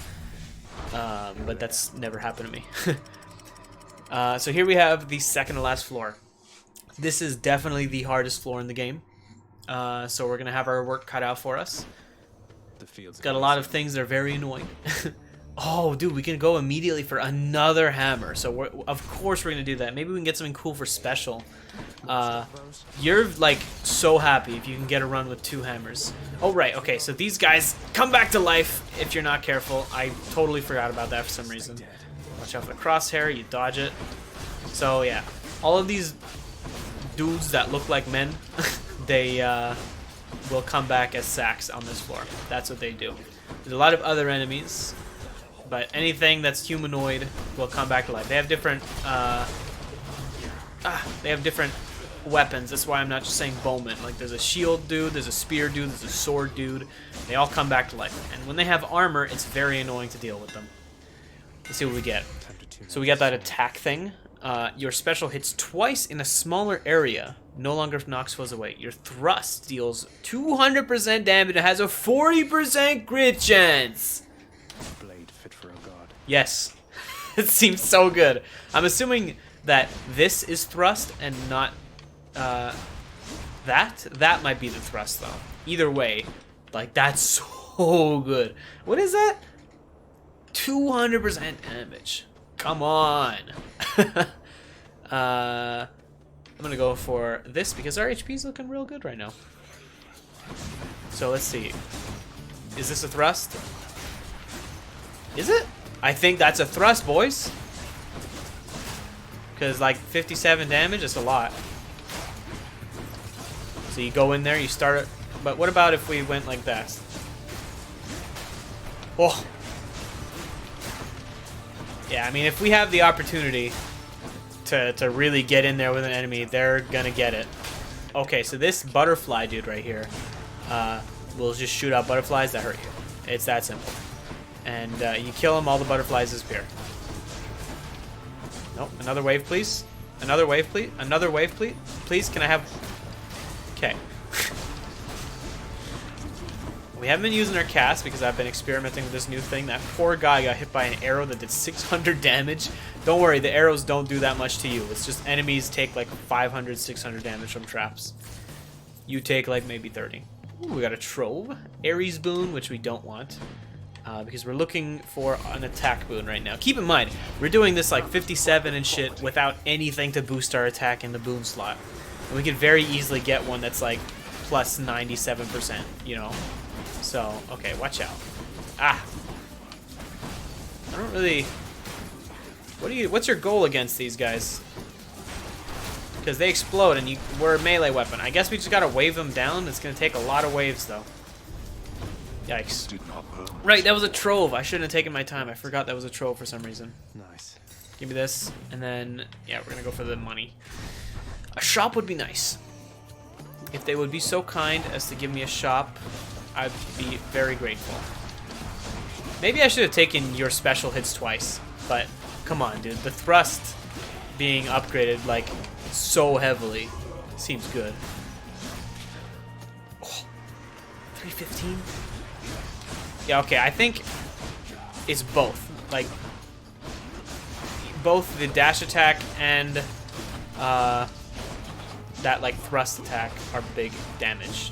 But that's never happened to me. So here we have the second to last floor. This is definitely the hardest floor in the game. So we're going to have our work cut out for us. It's got a lot of things that are very annoying. Oh, dude, we can go immediately for another hammer. So of course we're going to do that. Maybe we can get something cool for special. You're like so happy if you can get a run with 2 hammers. Oh, right. Okay, so these guys come back to life if you're not careful. I totally forgot about that for some reason. Watch out for the crosshair. You dodge it. So, yeah. All of these dudes that look like men, they will come back as sacks on this floor. That's what they do. There's a lot of other enemies, but anything that's humanoid will come back to life. They have different weapons. That's why I'm not just saying bowman. Like, there's a shield dude, there's a spear dude, there's a sword dude. They all come back to life. And when they have armor, it's very annoying to deal with them. Let's see what we get. So we got that attack thing. Your special hits twice in a smaller area. No longer knocks foes away. Your thrust deals 200% damage and has a 40% crit chance. Blade fit for a god. Yes. It seems so good. I'm assuming that this is thrust and not that. That might be the thrust though. Either way, like, that's so good. What is that? 200% damage. Come on. I'm gonna go for this because our HP is looking real good right now. So let's see. Is this a thrust? Is it? I think that's a thrust, boys. Because like 57 damage is a lot. So you go in there, you start it. But what about if we went like that? Oh. Yeah, I mean, if we have the opportunity to really get in there with an enemy, they're gonna get it. Okay, so this butterfly dude right here will just shoot out butterflies that hurt you. It's that simple. And you kill him, all the butterflies disappear. Nope, another wave, please. Another wave, please. Another wave, please. Please, can I have... Okay. We haven't been using our cast because I've been experimenting with this new thing. That poor guy got hit by an arrow that did 600 damage. Don't worry, the arrows don't do that much to you. It's just enemies take like 500, 600 damage from traps. You take like maybe 30. Ooh, we got a trove. Ares boon, which we don't want. Because we're looking for an attack boon right now. Keep in mind, we're doing this like 57 and shit without anything to boost our attack in the boon slot. And we could very easily get one that's like plus 97%, you know? So, okay, watch out. Ah! I don't really... What's your goal against these guys? Because they explode and we're a melee weapon. I guess we just gotta wave them down. It's gonna take a lot of waves though. Yikes. Right, that was a trove. I shouldn't have taken my time. I forgot that was a trove for some reason. Nice. Give me this, and then, yeah, we're gonna go for the money. A shop would be nice. If they would be so kind as to give me a shop, I'd be very grateful. Maybe I should have taken your special hits twice, but come on, dude. The thrust being upgraded, like, so heavily seems good. Oh, 315? Yeah, okay, I think it's both. Like, both the dash attack and that, like, thrust attack are big damage.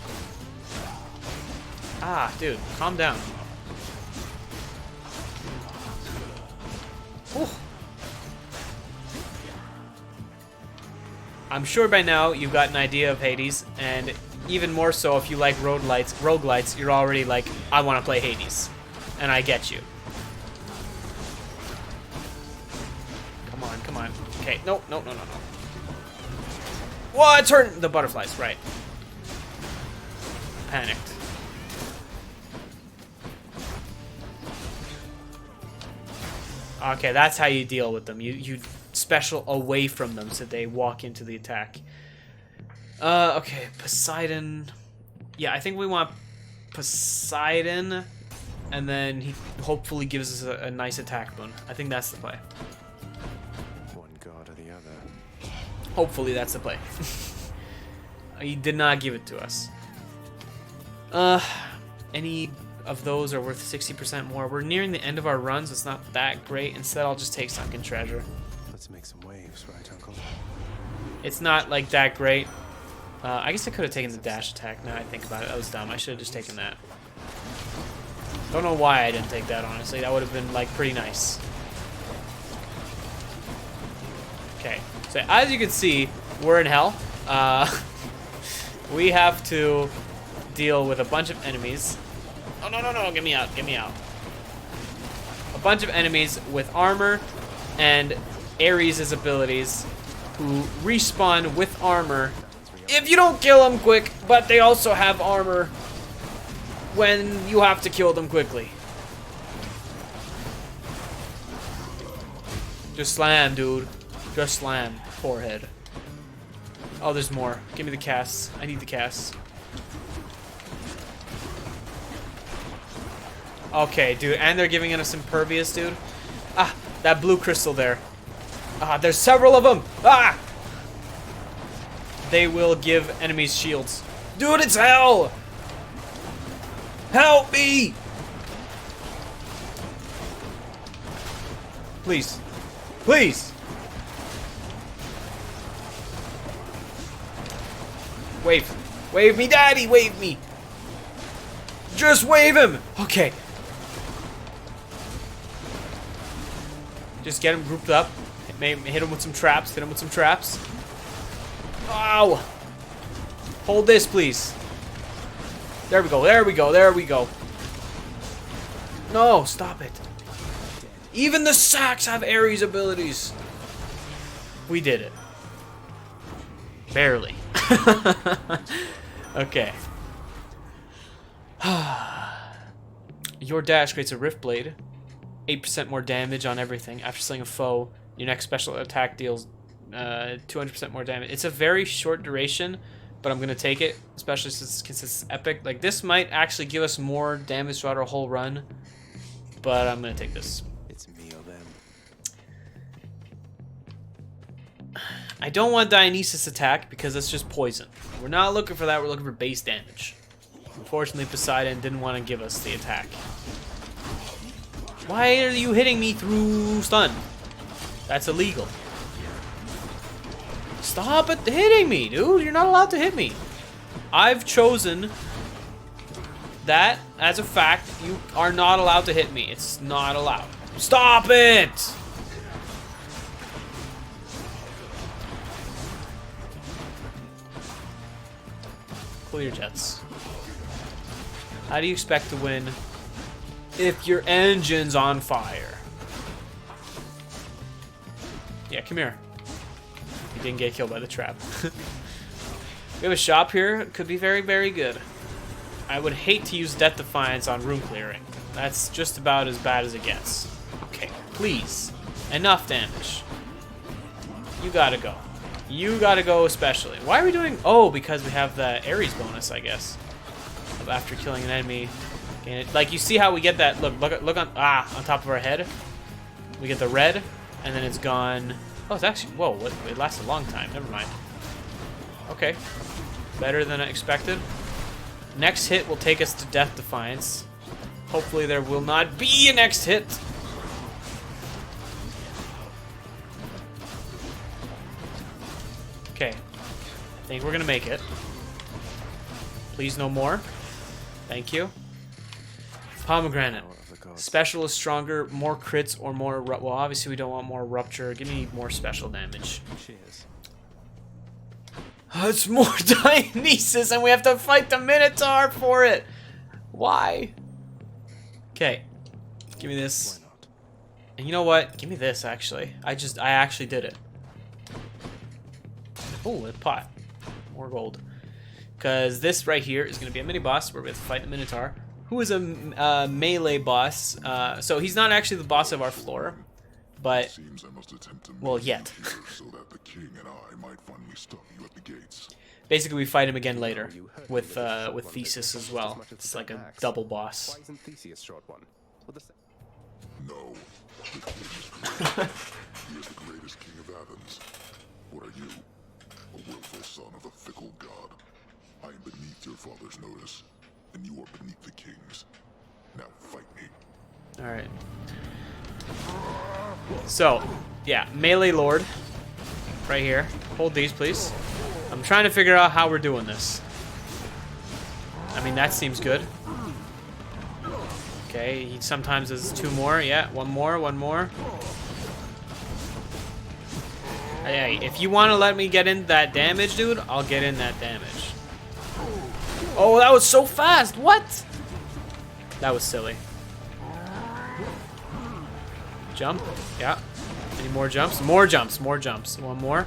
Ah, dude, calm down. Ooh. I'm sure by now you've got an idea of Hades, and even more so if you like roguelites, you're already like, I want to play Hades. And I get you. Come on, come on. Okay, no. What? Turn the butterflies, right. Panicked. Okay, that's how you deal with them. You special away from them so they walk into the attack. Okay, Poseidon. Yeah, I think we want Poseidon, and then he hopefully gives us a nice attack boon. I think that's the play. One god or the other. Hopefully that's the play. He did not give it to us. Any of those are worth 60% more. We're nearing the end of our runs. It's not that great. Instead, I'll just take sunken treasure. Let's make some waves, right, Uncle? It's not like that great. I guess I could have taken the dash attack. Now I think about it, that was dumb. I should have just taken that. Don't know why I didn't take that, honestly. That would have been, like, pretty nice. Okay, so as you can see, we're in hell. We have to deal with a bunch of enemies. Oh, no, get me out, A bunch of enemies with armor and Ares' abilities who respawn with armor if you don't kill them quick, but they also have armor when you have to kill them quickly. Just slam, dude. Just slam. Forehead. Oh, there's more. Give me the casts. I need the casts. Okay, dude. And they're giving us impervious, dude. Ah, that blue crystal there. Ah, there's several of them. Ah! They will give enemies shields. Dude, it's hell! Help me! Please. Please! Wave. Wave me, daddy! Wave me! Just wave him! Okay. Just get him grouped up. Hit him with some traps. Hit him with some traps. Ow! Hold this, please. There we go. There we go. There we go. No, stop it. Even the sacks have Ares abilities. We did it. Barely. Okay. Your dash creates a Rift Blade. 8% more damage on everything. After slaying a foe, your next special attack deals 200% more damage. It's a very short duration, but I'm going to take it, especially since it's epic. Like, this might actually give us more damage throughout our whole run, but I'm going to take this. It's me or them. I don't want Dionysus attack because that's just poison. We're not looking for that. We're looking for base damage. Unfortunately, Poseidon didn't want to give us the attack. Why are you hitting me through stun? That's illegal. Stop it hitting me, dude. You're not allowed to hit me. I've chosen that as a fact. You are not allowed to hit me. It's not allowed. Stop it! Cool your jets. How do you expect to win if your engine's on fire? Yeah, come here. You didn't get killed by the trap. We have a shop here. It could be very, very good. I would hate to use Death Defiance on room clearing. That's just about as bad as it gets. Okay, please. Enough damage. You gotta go. You gotta go especially. Why are we doing... Oh, because we have the Ares bonus, I guess. Of after killing an enemy. Like, you see how we get that... Look on top of our head. We get the red, and then it's gone... Oh, it's actually... Whoa, it lasts a long time. Never mind. Okay. Better than I expected. Next hit will take us to Death Defiance. Hopefully there will not be a next hit. Okay. I think we're gonna make it. Please no more. Thank you. Pomegranate. Special is stronger, more crits or more... Well, obviously we don't want more rupture. Give me more special damage. Cheers. It's more Dionysus and we have to fight the Minotaur for it. Why? Okay. Give me this. Why not? And you know what? Give me this, actually. I actually did it. Oh, a pot. More gold. Because this right here is going to be a mini-boss where we have to fight the Minotaur, who is a melee boss. So he's not actually the boss of our floor, but... Seems I must attempt to well, move yet. you here so that the king and I might finally stop you at the gates. Basically, we fight him again later with Thesis as well. It's like a double boss. Why isn't Theseus short one? No, the king is great. He is the greatest king of Athens. What are you? A willful son of a fickle god. I am beneath your father's notice, and you are beneath the king's. Now fight me. All right. So, yeah, melee lord, right here. Hold these, please. I'm trying to figure out how we're doing this. I mean, that seems good. Okay, he sometimes does 2 more. Yeah, one more. Hey, if you want to let me get in that damage, dude, I'll get in that damage. Oh, that was so fast. What? That was silly. Jump. Yeah. Any more jumps? More jumps. One more.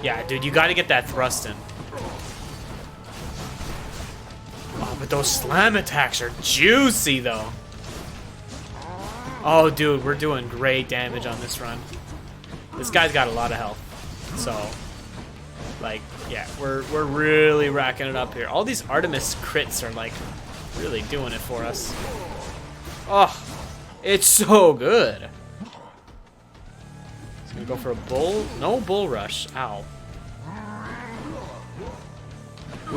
Yeah, dude, you gotta get that thrust in. Oh, but those slam attacks are juicy, though. Oh, dude, we're doing great damage on this run. This guy's got a lot of health. So, like, yeah, we're really racking it up here. All these Artemis crits are, like, really doing it for us. Oh, it's so good. It's gonna go for a bull. No bull rush. Ow.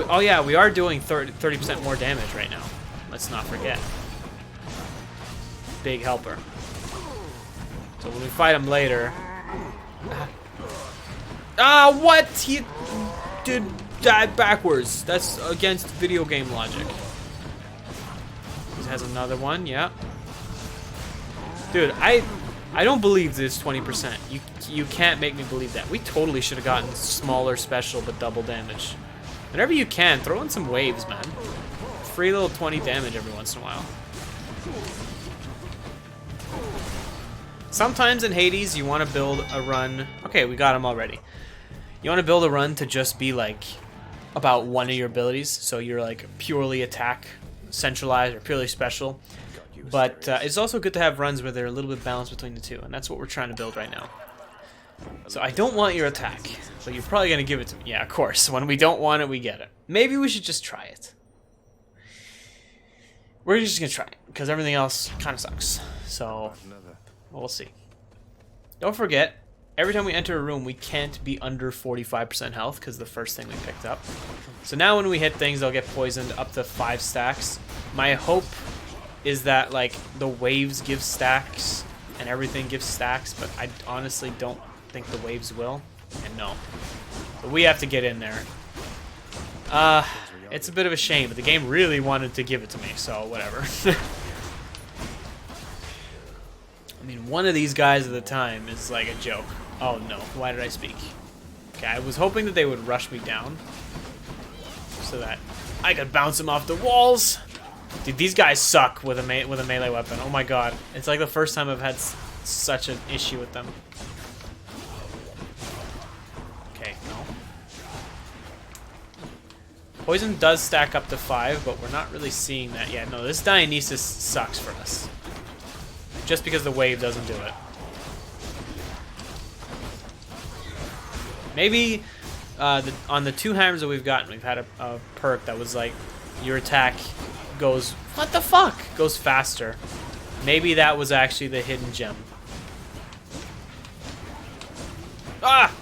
Oh yeah, we are doing 30% more damage right now. Let's not forget. Big helper. So when we fight him later. What? He did that backwards. That's against video game logic. He has another one, yeah. Dude, I don't believe this 20%. You can't make me believe that. We totally should have gotten smaller special but double damage. Whenever you can, throw in some waves, man. Free little 20 damage every once in a while. Sometimes in Hades, you want to build a run. Okay, we got him already. You want to build a run to just be like about one of your abilities. So you're like purely attack, centralized, or purely special. But it's also good to have runs where they're a little bit balanced between the two. And that's what we're trying to build right now. So I don't want your attack. So you're probably going to give it to me. Yeah, of course. When we don't want it, we get it. Maybe we should just try it. We're just going to try it. Because everything else kind of sucks. So we'll see. Don't forget, every time we enter a room, we can't be under 45% health. Because the first thing we picked up. So now when we hit things, they'll get poisoned up to 5 stacks. My hope is that like the waves give stacks. And everything gives stacks. But I honestly don't think the waves will. And no. But we have to get in there. It's a bit of a shame, but the game really wanted to give it to me, so whatever. I mean, one of these guys at the time is like a joke. Oh no, why did I speak? Okay, I was hoping that they would rush me down so that I could bounce them off the walls. Dude, these guys suck with a melee weapon. Oh my god. It's like the first time I've had such an issue with them. Okay, no. Poison does stack up to 5, but we're not really seeing that yet. No, this Dionysus sucks for us. Just because the wave doesn't do it. Maybe on the 2 hammers that we've gotten, we've had a perk that was like, your attack goes, what the fuck? Goes faster. Maybe that was actually the hidden gem. Ah!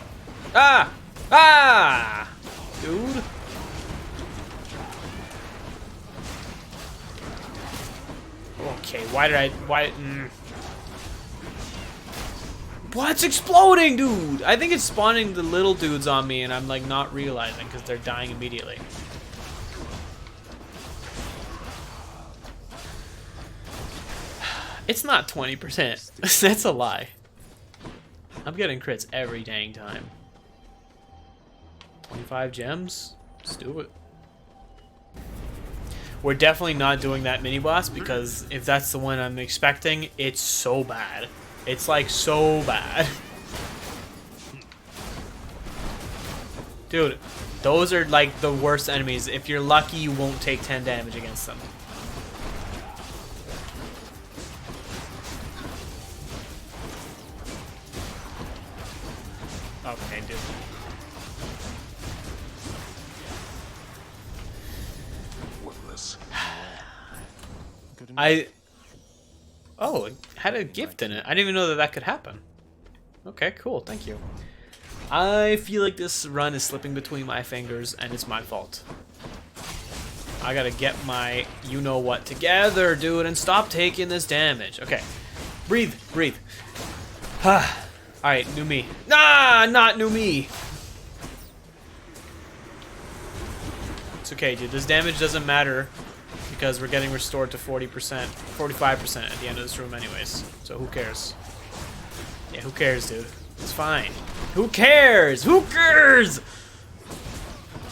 Ah! Ah! Dude. Okay, What's exploding, dude? I think it's spawning the little dudes on me and I'm like not realizing because they're dying immediately. It's not 20%. That's a lie. I'm getting crits every dang time. 25 gems? Let's do it. We're definitely not doing that mini boss because if that's the one I'm expecting, it's so bad. It's like so bad. Dude, those are like the worst enemies. If you're lucky, you won't take 10 damage against them. Okay, dude. Oh, it had a gift in it. I didn't even know that that could happen. Okay, cool. Thank you. I feel like this run is slipping between my fingers, and it's my fault. I gotta get my you-know-what together, dude, and stop taking this damage. Okay. Breathe. Breathe. Alright, new me. Nah, not new me. It's okay, dude. This damage doesn't matter because we're getting restored to 40%, 45% at the end of this room anyways. So who cares? Yeah, who cares, dude? It's fine. Who cares? Who cares?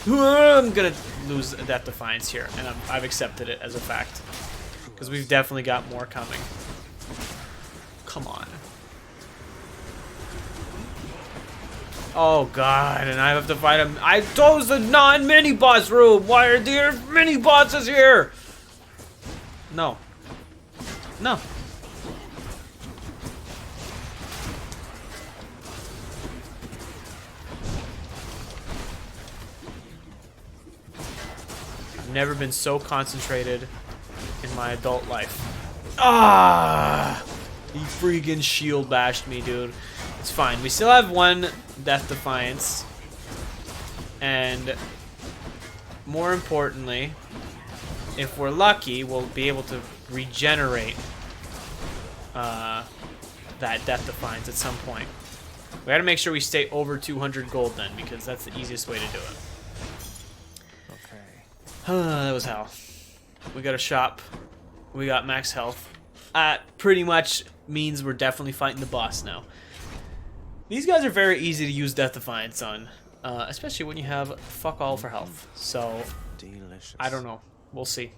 I'm gonna lose that Defiance here, and I've accepted it as a fact. Because we've definitely got more coming. Come on. Oh god, and I have to fight him. I chose the non-mini boss room. Why are there mini bosses here? No. No. I've never been so concentrated in my adult life. Ah! He freaking shield bashed me, dude. It's fine. We still have one Death Defiance. And more importantly, if we're lucky, we'll be able to regenerate that Death Defiance at some point. We gotta make sure we stay over 200 gold then, because that's the easiest way to do it. Okay. That was hell. We got a shop. We got max health. Pretty much means we're definitely fighting the boss now. These guys are very easy to use Death Defiance on, especially when you have fuck all for health. So, delicious. I don't know. We'll see.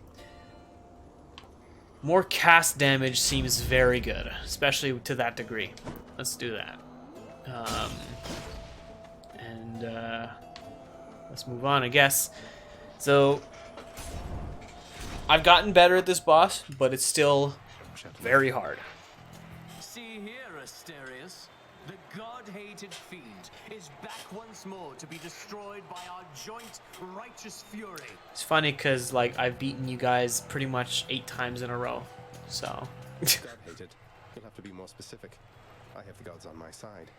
More cast damage seems very good, especially to that degree. Let's do that. Let's move on, I guess. So, I've gotten better at this boss, but it's still very hard. See here, Asterius. The god-hated fiend is back once more to be destroyed by our joint righteous fury. It's funny because, like, I've beaten you guys pretty much 8 times in a row, so. God-hated. You'll have to be more specific. I have the gods on my side.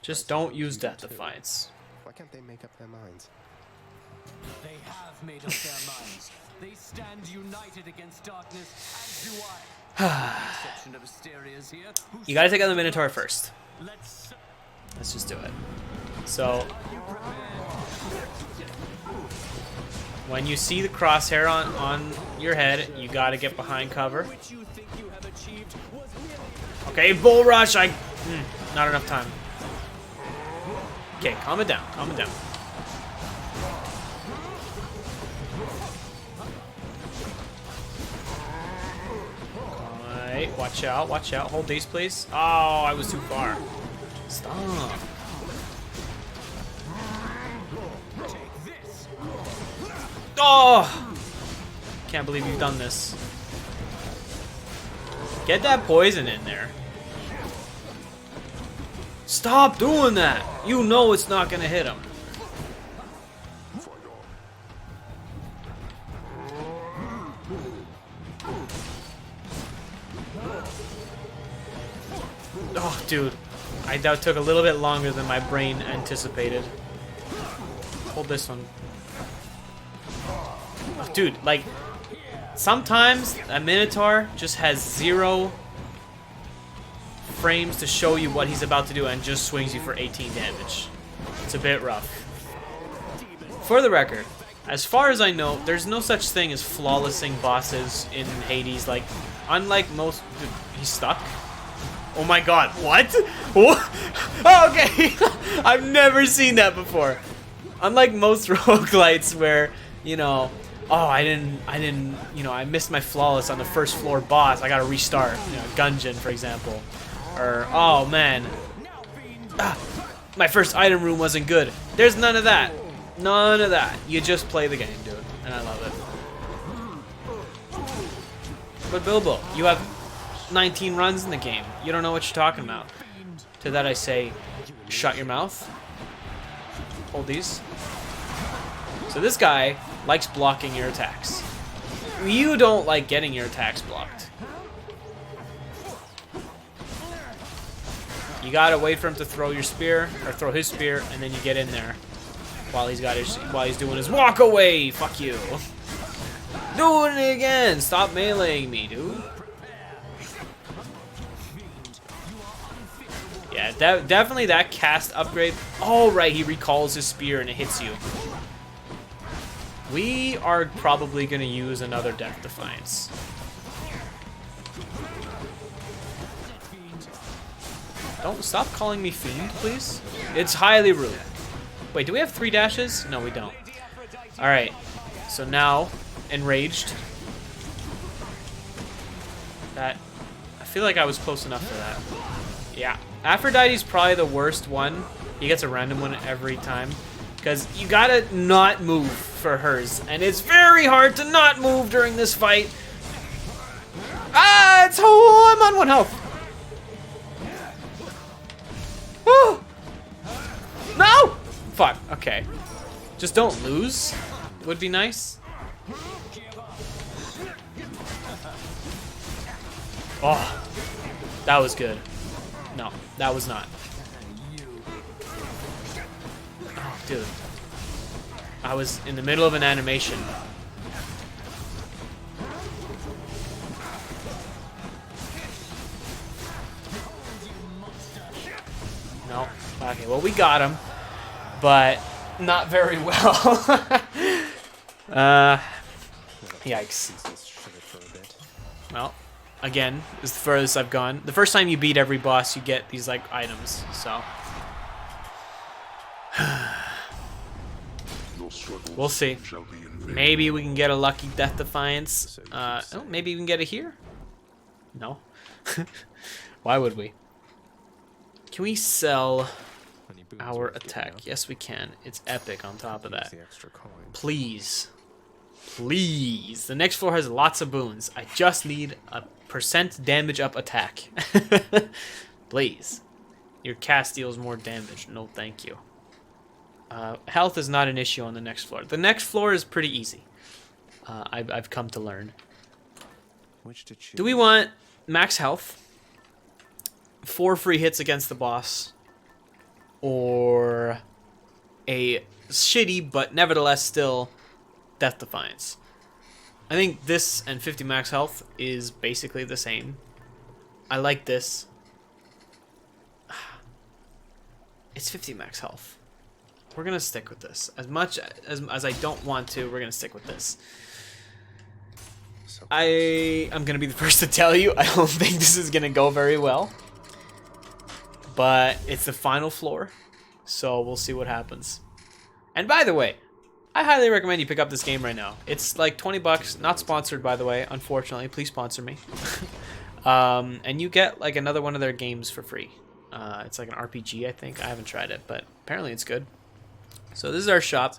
Just don't use Death Defiance. Why can't they make up their minds? They have made up their minds. They stand united against darkness, as do I. Exception of Asterius here. You gotta take on the Minotaur first. Let's just do it. So, When you see the crosshair on your head, you gotta get behind cover. Okay, bull rush. Not enough time. Okay, calm it down. Calm it down. Alright, watch out, watch out. Hold these, please. Oh, I was too far. Stop. Oh! Can't believe you've done this. Get that poison in there. Stop doing that! You know it's not gonna hit him. Oh, dude. That took a little bit longer than my brain anticipated. Hold this one. Oh, dude, like, sometimes a Minotaur just has 0 frames to show you what he's about to do and just swings you for 18 damage. It's a bit rough. For the record, as far as I know, there's no such thing as flawlessing bosses in Hades. Like, unlike most... Dude, he's stuck? Oh my god, what? Oh, okay! I've never seen that before. Unlike most roguelites where, you know, oh, I didn't, you know, I missed my flawless on the first floor boss, I gotta restart. You know, Gungeon, for example. Or, oh man, my first item room wasn't good. There's none of that. None of that. You just play the game, dude. And I love it. But Bilbo, you have 19 runs in the game. You don't know what you're talking about. To that I say, shut your mouth. Hold these. So this guy likes blocking your attacks. You don't like getting your attacks blocked. You gotta wait for him to throw your spear, or throw his spear, and then you get in there while he's doing his walk away. Fuck you. Doing it again. Stop meleeing me, dude. Yeah, definitely that cast upgrade. Oh, right, he recalls his spear and it hits you. We are probably going to use another Death Defiance. Don't stop calling me Fiend, please. It's highly rude. Wait, do we have 3 dashes? No, we don't. Alright, so now, Enraged. That, I feel like I was close enough for that. Yeah. Aphrodite's probably the worst one. He gets a random one every time. Because you gotta not move for hers. And it's very hard to not move during this fight. Ah, I'm on 1 health. Woo! No! Fuck, okay. Just don't lose. Would be nice. Oh, that was good. No, that was not. Oh, dude. I was in the middle of an animation. No. Okay, well, we got him. But not very well. Yikes. Well, again, this is the furthest I've gone. The first time you beat every boss, you get these, like, items, so. We'll see. Maybe we can get a lucky Death Defiance. Oh, maybe we can get it here? No. Why would we? Can we sell our attack? Yes, we can. It's epic on top of that. Please. Please. The next floor has lots of boons. I just need a % damage up attack. Please. Your cast deals more damage. No, thank you. Health is not an issue on the next floor. The next floor is pretty easy. I've come to learn. Do we want max health? 4 free hits against the boss, or a shitty but nevertheless still Death Defiance? I think this and 50 max health is basically the same. I like this. It's 50 max health. We're gonna stick with this. As much as I don't want to, we're gonna stick with this. I'm gonna be the first to tell you, I don't think this is gonna go very well. But it's the final floor, so we'll see what happens. And by the way, I highly recommend you pick up this game right now. It's like 20 bucks, not sponsored by the way, unfortunately. Please sponsor me. And you get like another one of their games for free. It's like an RPG, I think. I haven't tried it, but apparently it's good. So this is our shop.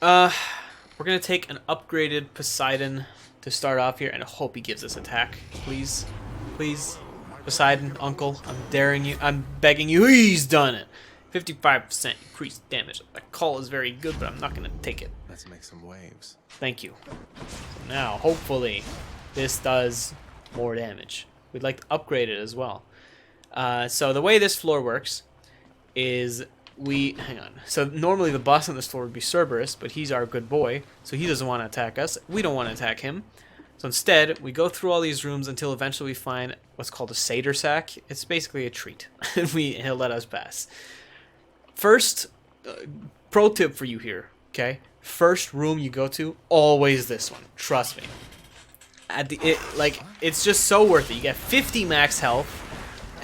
We're gonna take an upgraded Poseidon to start off here, and I hope he gives us attack. Please, please, Poseidon, Uncle, I'm daring you. I'm begging you. He's done it. 55% increased damage. That call is very good, but I'm not gonna take it. Let's make some waves. Thank you. So now, hopefully, this does more damage. We'd like to upgrade it as well. So the way this floor works is hang on. So normally the boss on this floor would be Cerberus, but he's our good boy, so he doesn't want to attack us. We don't want to attack him. So instead, we go through all these rooms until eventually we find what's called a satyr sack. It's basically a treat, and he'll let us pass. First, pro tip for you here, okay? First room you go to, always this one. Trust me. It's just so worth it. You get 50 max health.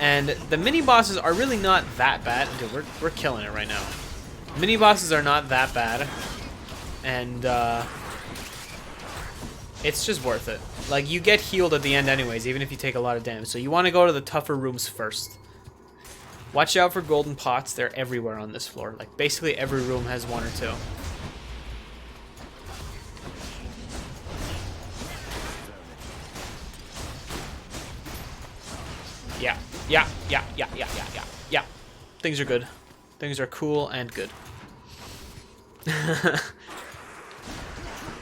And the mini bosses are really not that bad. Dude, we're killing it right now. Mini bosses are not that bad, and it's just worth it. Like, you get healed at the end anyways, even if you take a lot of damage. So you want to go to the tougher rooms first. Watch out for golden pots. They're everywhere on this floor. Like, basically every room has one or two. Yeah. Things are good. Things are cool and good.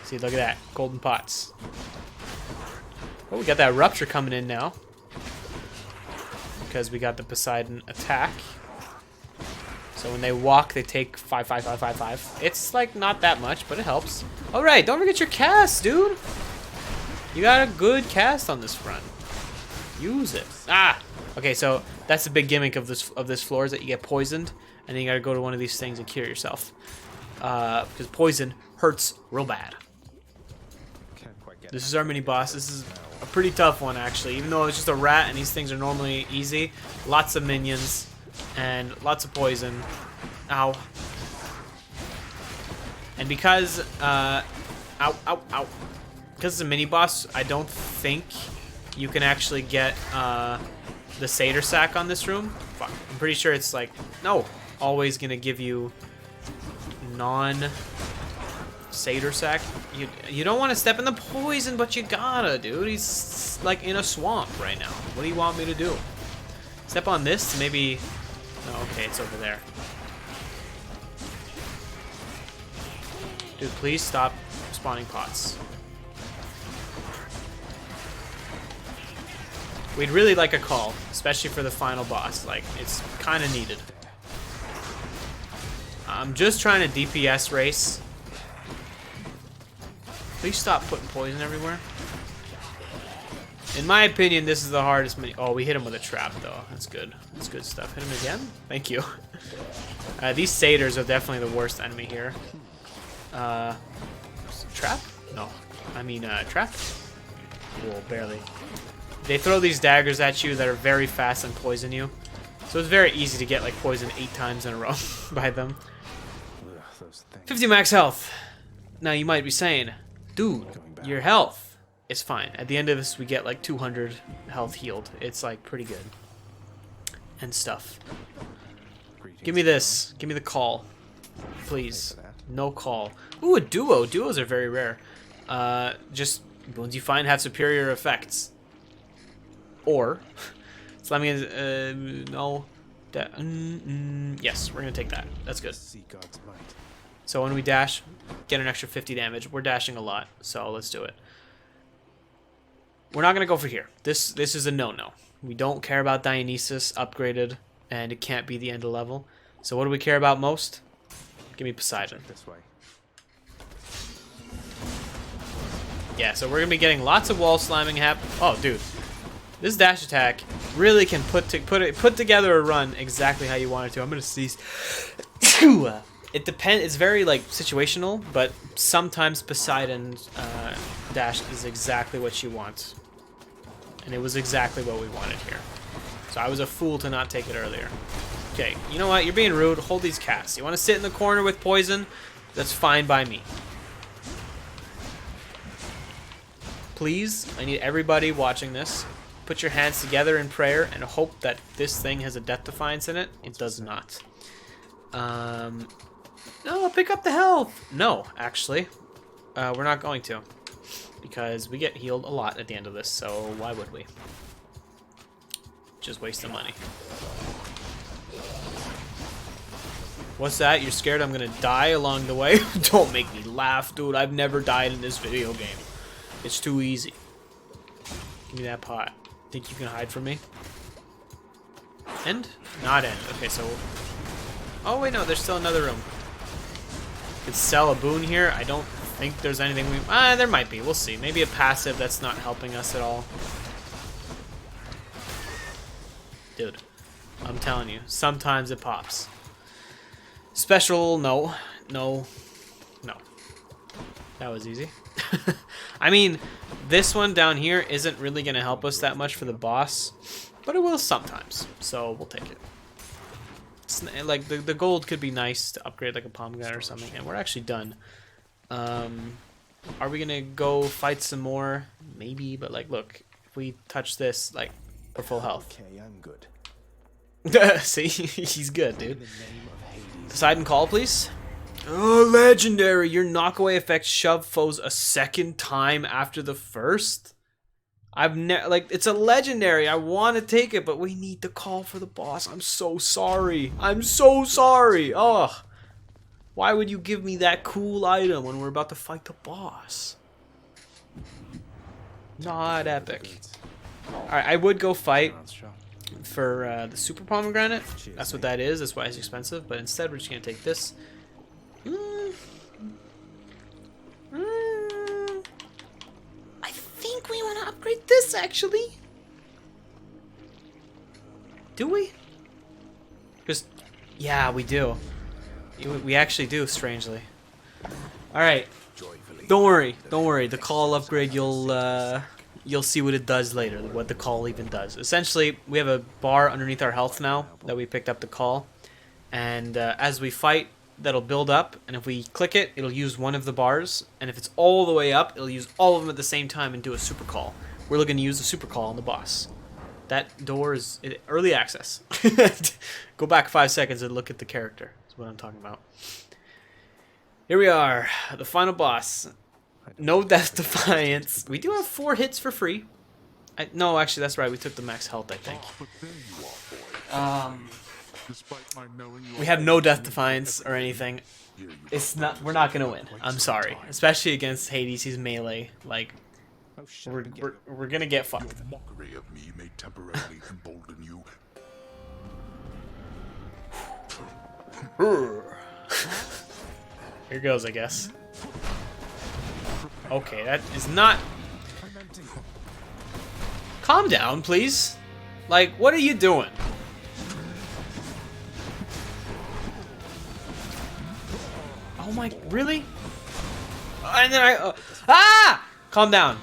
See, look at that. Golden pots. Oh, we got that rupture coming in now. Because we got the Poseidon attack. So when they walk, they take 5, 5, 5, 5, 5. It's like not that much, but it helps. Alright, don't forget your cast, dude. You got a good cast on this front. Use it. Ah! Okay, so that's the big gimmick of this floor is that you get poisoned, and then you gotta go to one of these things and cure yourself. Because poison hurts real bad. This is our mini boss. This is a pretty tough one, actually. Even though it's just a rat and these things are normally easy, lots of minions and lots of poison. Ow. And because ow. Because it's a mini boss, I don't think you can actually get the satyr sack on this room. Fuck. I'm pretty sure it's like, no, always gonna give you non-satyr sack. You don't want to step in the poison, but you gotta, dude. He's like in a swamp right now. What do you want me to do? Step on this, maybe. Oh, okay, it's over there. Dude, please stop spawning pots. We'd really like a call, especially for the final boss. Like, it's kind of needed. I'm just trying to DPS race. Please stop putting poison everywhere. In my opinion, this is the hardest mini. Oh, we hit him with a trap, though. That's good. That's good stuff. Hit him again? Thank you. These satyrs are definitely the worst enemy here. Trap? No. I mean, trap? Well, barely. They throw these daggers at you that are very fast and poison you. So it's very easy to get like poisoned 8 times in a row by them. 50 max health. Now you might be saying, dude, your health is fine. At the end of this, we get like 200 health healed. It's like pretty good. And stuff. Give me this. Give me the call. Please. No call. Ooh, a duo. Duos are very rare. Just ones you find have superior effects. Or, no. Yes, we're going to take that. That's good. So when we dash, get an extra 50 damage. We're dashing a lot, so let's do it. We're not going to go for here. This is a no-no. We don't care about Dionysus upgraded, and it can't be the end of level. So what do we care about most? Give me Poseidon. This way. Yeah, so we're going to be getting lots of wall slamming happen. Oh, dude. This dash attack really can put together a run exactly how you want it to. I'm gonna sneeze. It depends. It's very like situational, but sometimes Poseidon's dash is exactly what you want, and it was exactly what we wanted here. So I was a fool to not take it earlier. Okay, you know what? You're being rude. Hold these casts. You want to sit in the corner with poison? That's fine by me. Please, I need everybody watching this. Put your hands together in prayer and hope that this thing has a Death Defiance in it. It does not. No, pick up the health. No, actually. We're not going to. Because we get healed a lot at the end of this, so why would we? Just wasting money. What's that? You're scared I'm gonna die along the way? Don't make me laugh, dude. I've never died in this video game. It's too easy. Give me that pot. Think you can hide from me? End? Not end. Okay, so... Oh, wait, no. There's still another room. Could sell a boon here. I don't think there's anything we... there might be. We'll see. Maybe a passive that's not helping us at all. Dude. I'm telling you. Sometimes it pops. Special, no. No. No. That was easy. I mean, this one down here isn't really going to help us that much for the boss, but it will sometimes, so we'll take it. It's, like, the gold could be nice to upgrade like a pomegranate or something, and we're actually done. Are we going to go fight some more? Maybe, but like, look, if we touch this, like, we're full health. Okay, I'm good. See? He's good, dude. Poseidon call, please. Oh, legendary! Your knockaway effect shove foes a second time after the first? I've never, like, it's a legendary. I want to take it, but we need the call for the boss. I'm so sorry. I'm so sorry. Oh, why would you give me that cool item when we're about to fight the boss? Not epic. Alright, I would go fight for the super pomegranate. That's what that is. That's why it's expensive. But instead, we're just going to take this. I think we want to upgrade this, actually. Do we? Just, yeah, we do. We actually do, strangely. Alright. Don't worry. Don't worry. The call upgrade, you'll see what it does later, what the call even does. Essentially, we have a bar underneath our health now that we picked up the call. And as we fight, that'll build up, and if we click it, it'll use one of the bars, and if it's all the way up, it'll use all of them at the same time and do a super call. We're looking to use the super call on the boss. That door is early access. Go back 5 seconds and look at the character. That's what I'm talking about. Here we are, the final boss. No Death Defiance. We do have 4 hits for free. No, actually, that's right. We took the max health, I think. We have no Death Defiance or anything. It's not. We're not gonna win. I'm sorry, especially against Hades. He's melee. Like, we're gonna get fucked. Your mockery of me may temporarily embolden you. Here goes, I guess. Okay, that is not. Calm down, please. Like, what are you doing? Oh my, really? And then calm down.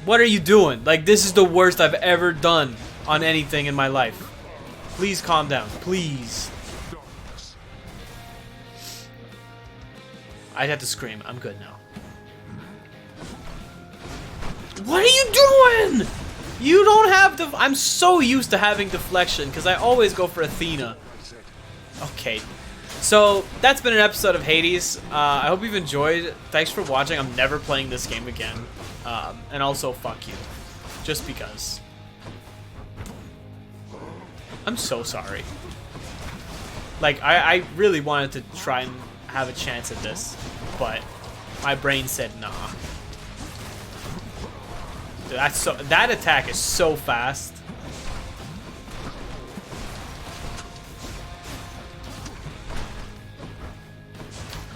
What are you doing? Like, this is the worst I've ever done on anything in my life. Please calm down, please. I'd have to scream. I'm good now. What are you doing? You don't have the... I'm so used to having deflection because I always go for Athena. Okay. So, that's been an episode of Hades. I hope you've enjoyed. Thanks for watching. I'm never playing this game again. And also, fuck you. Just because. I'm so sorry. Like, I really wanted to try and have a chance at this. But my brain said nah. That attack is so fast.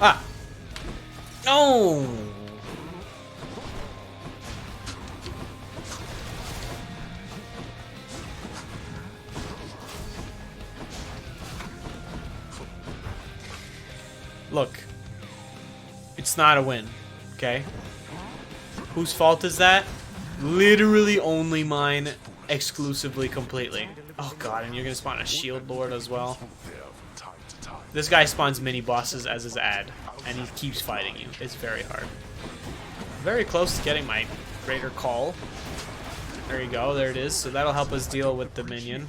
Ah! No! look. It's not a win, okay? Whose fault is that? Literally only mine, exclusively, completely. Oh god, and you're gonna spawn a shield lord as well. This guy spawns mini bosses as his ad, and he keeps fighting you. It's very hard. Very close to getting my greater call. There you go, there it is. So that'll help us deal with the minion.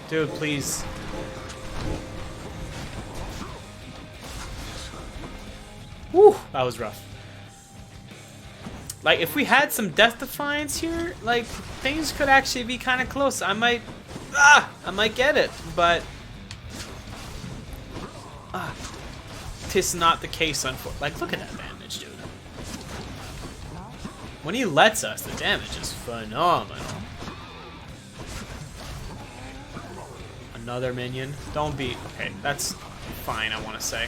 Dude, please. Woo, that was rough. Like, if we had some Death Defiance here, like, things could actually be kind of close. I might get it, but... tis not the case, unfortunately. Like, look at that damage, dude. When he lets us, the damage is phenomenal. Another minion. Don't be... Okay, that's fine, I want to say.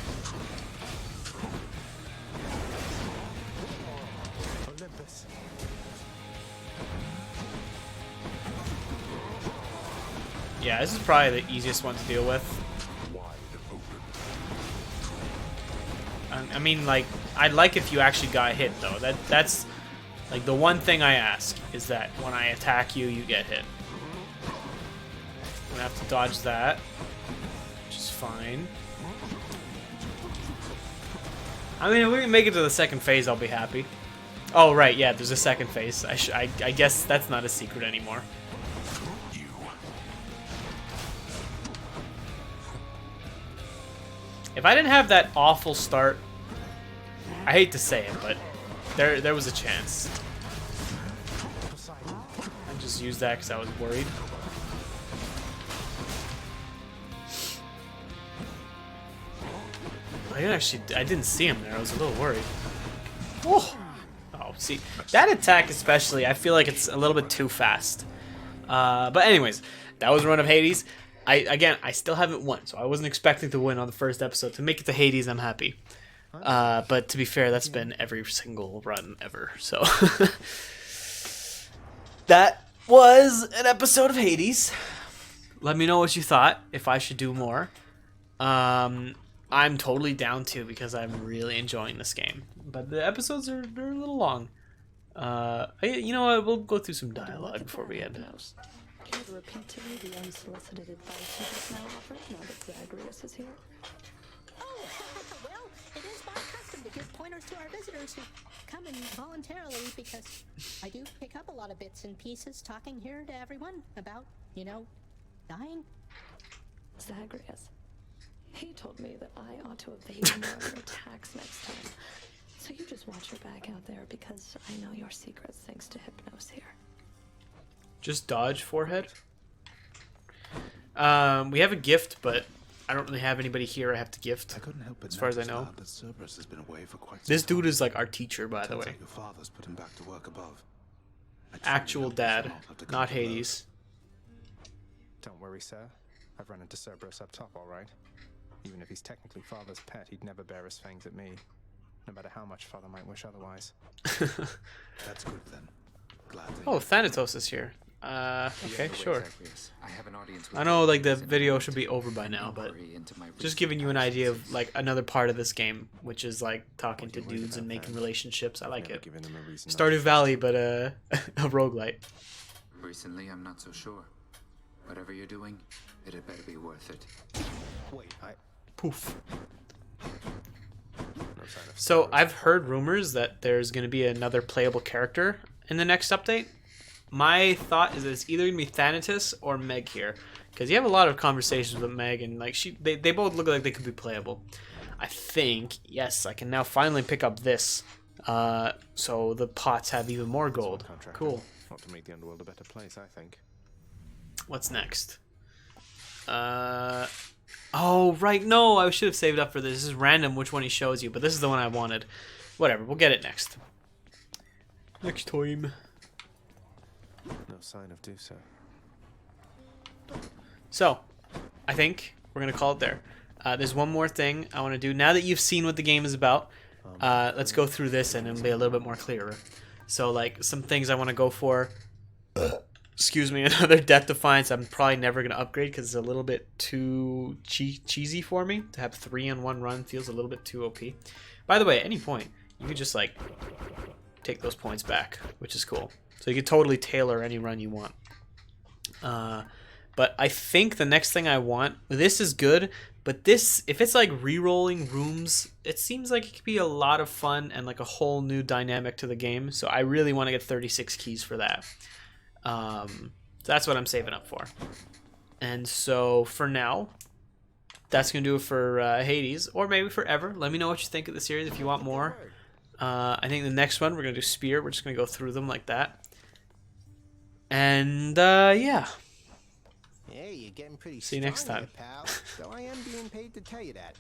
Yeah, this is probably the easiest one to deal with. I mean, like, I'd like if you actually got hit, though. That's, like, the one thing I ask is that when I attack you, you get hit. I'm gonna have to dodge that, which is fine. I mean, if we can make it to the second phase, I'll be happy. Oh, right, yeah, there's a second phase. I guess that's not a secret anymore. If I didn't have that awful start, I hate to say it, but there was a chance. I just used that because I was worried. I didn't see him there. I was a little worried. Oh, see, that attack especially, I feel like it's a little bit too fast. But anyways, that was a run of Hades. I still haven't won, so I wasn't expecting to win on the first episode. To make it to Hades, I'm happy. But to be fair, that's been every single run ever. So that was an episode of Hades. Let me know what you thought, if I should do more. I'm totally down to, because I'm really enjoying this game. But the episodes are they're a little long. You know what? We'll go through some dialogue before we end. Care to repeat to me the unsolicited advice you just now offered, now that Zagreus is here? Oh, well, it is my custom to give pointers to our visitors who come in voluntarily, because I do pick up a lot of bits and pieces talking here to everyone about, you know, dying. Zagreus. He told me that I ought to evade more of your attacks next time. So you just watch your back out there, because I know your secrets thanks to Hypnos here. Just dodge forehead. We have a gift, but I don't really have anybody here I have to gift. I couldn't help but as far as I know. That Cerberus has been away for quite This some dude time. is like our teacher, by the Turns way. out your father's put him back to work above. I truly Actual hope we dad, shall have to come not to blows. Hades. Don't worry, sir. I've run into Cerberus up top, all right. Even if he's technically father's pet, he'd never bear his fangs at me, no matter how much father might wish otherwise. That's good then. Glad to Oh, hear. Thanatos is here. Okay, sure. I have an audience I know, like, the video should be over by now, but just giving you an idea of, like, another part of this game, which is, like, talking to dudes and making relationships. I like Never it. given him a reason not Stardew to Valley, but, a roguelite. Recently, I'm not so sure. Whatever you're doing, it had better be worth it. Wait, Poof. no sign of So, I've heard rumors that there's going to be another playable character in the next update. My thought is that it's either going to be Thanatos or Meg here. Because you have a lot of conversations with Meg, and like they both look like they could be playable. I think, yes, I can now finally pick up this. So the pots have even more gold. contract. Cool. Not to make the underworld a better place, I think. What's next? Oh, right, no, I should have saved up for this. This is random which one he shows you, but this is the one I wanted. Whatever, we'll get it next. Next time. No sign of Dusa. So, I think we're going to call it there. There's one more thing I want to do. Now that you've seen what the game is about, let's go through this and it'll be a little bit more clearer. So, like, some things I want to go for. excuse me, another Death Defiance I'm probably never going to upgrade because it's a little bit too cheesy for me. To have 3 in one run feels a little bit too OP. By the way, at any point, you could just like take those points back, which is cool. So you could totally tailor any run you want. But I think the next thing I want, this is good, but this, if it's like re-rolling rooms, it seems like it could be a lot of fun and like a whole new dynamic to the game. So I really want to get 36 keys for that. So that's what I'm saving up for. And so for now, that's going to do it for Hades, or maybe forever. Let me know what you think of the series if you want more. I think the next one, we're going to do Spear. We're just going to go through them like that. And yeah. Hey, you're getting pretty See you next strong time. here, pal. So I am being paid to tell you that.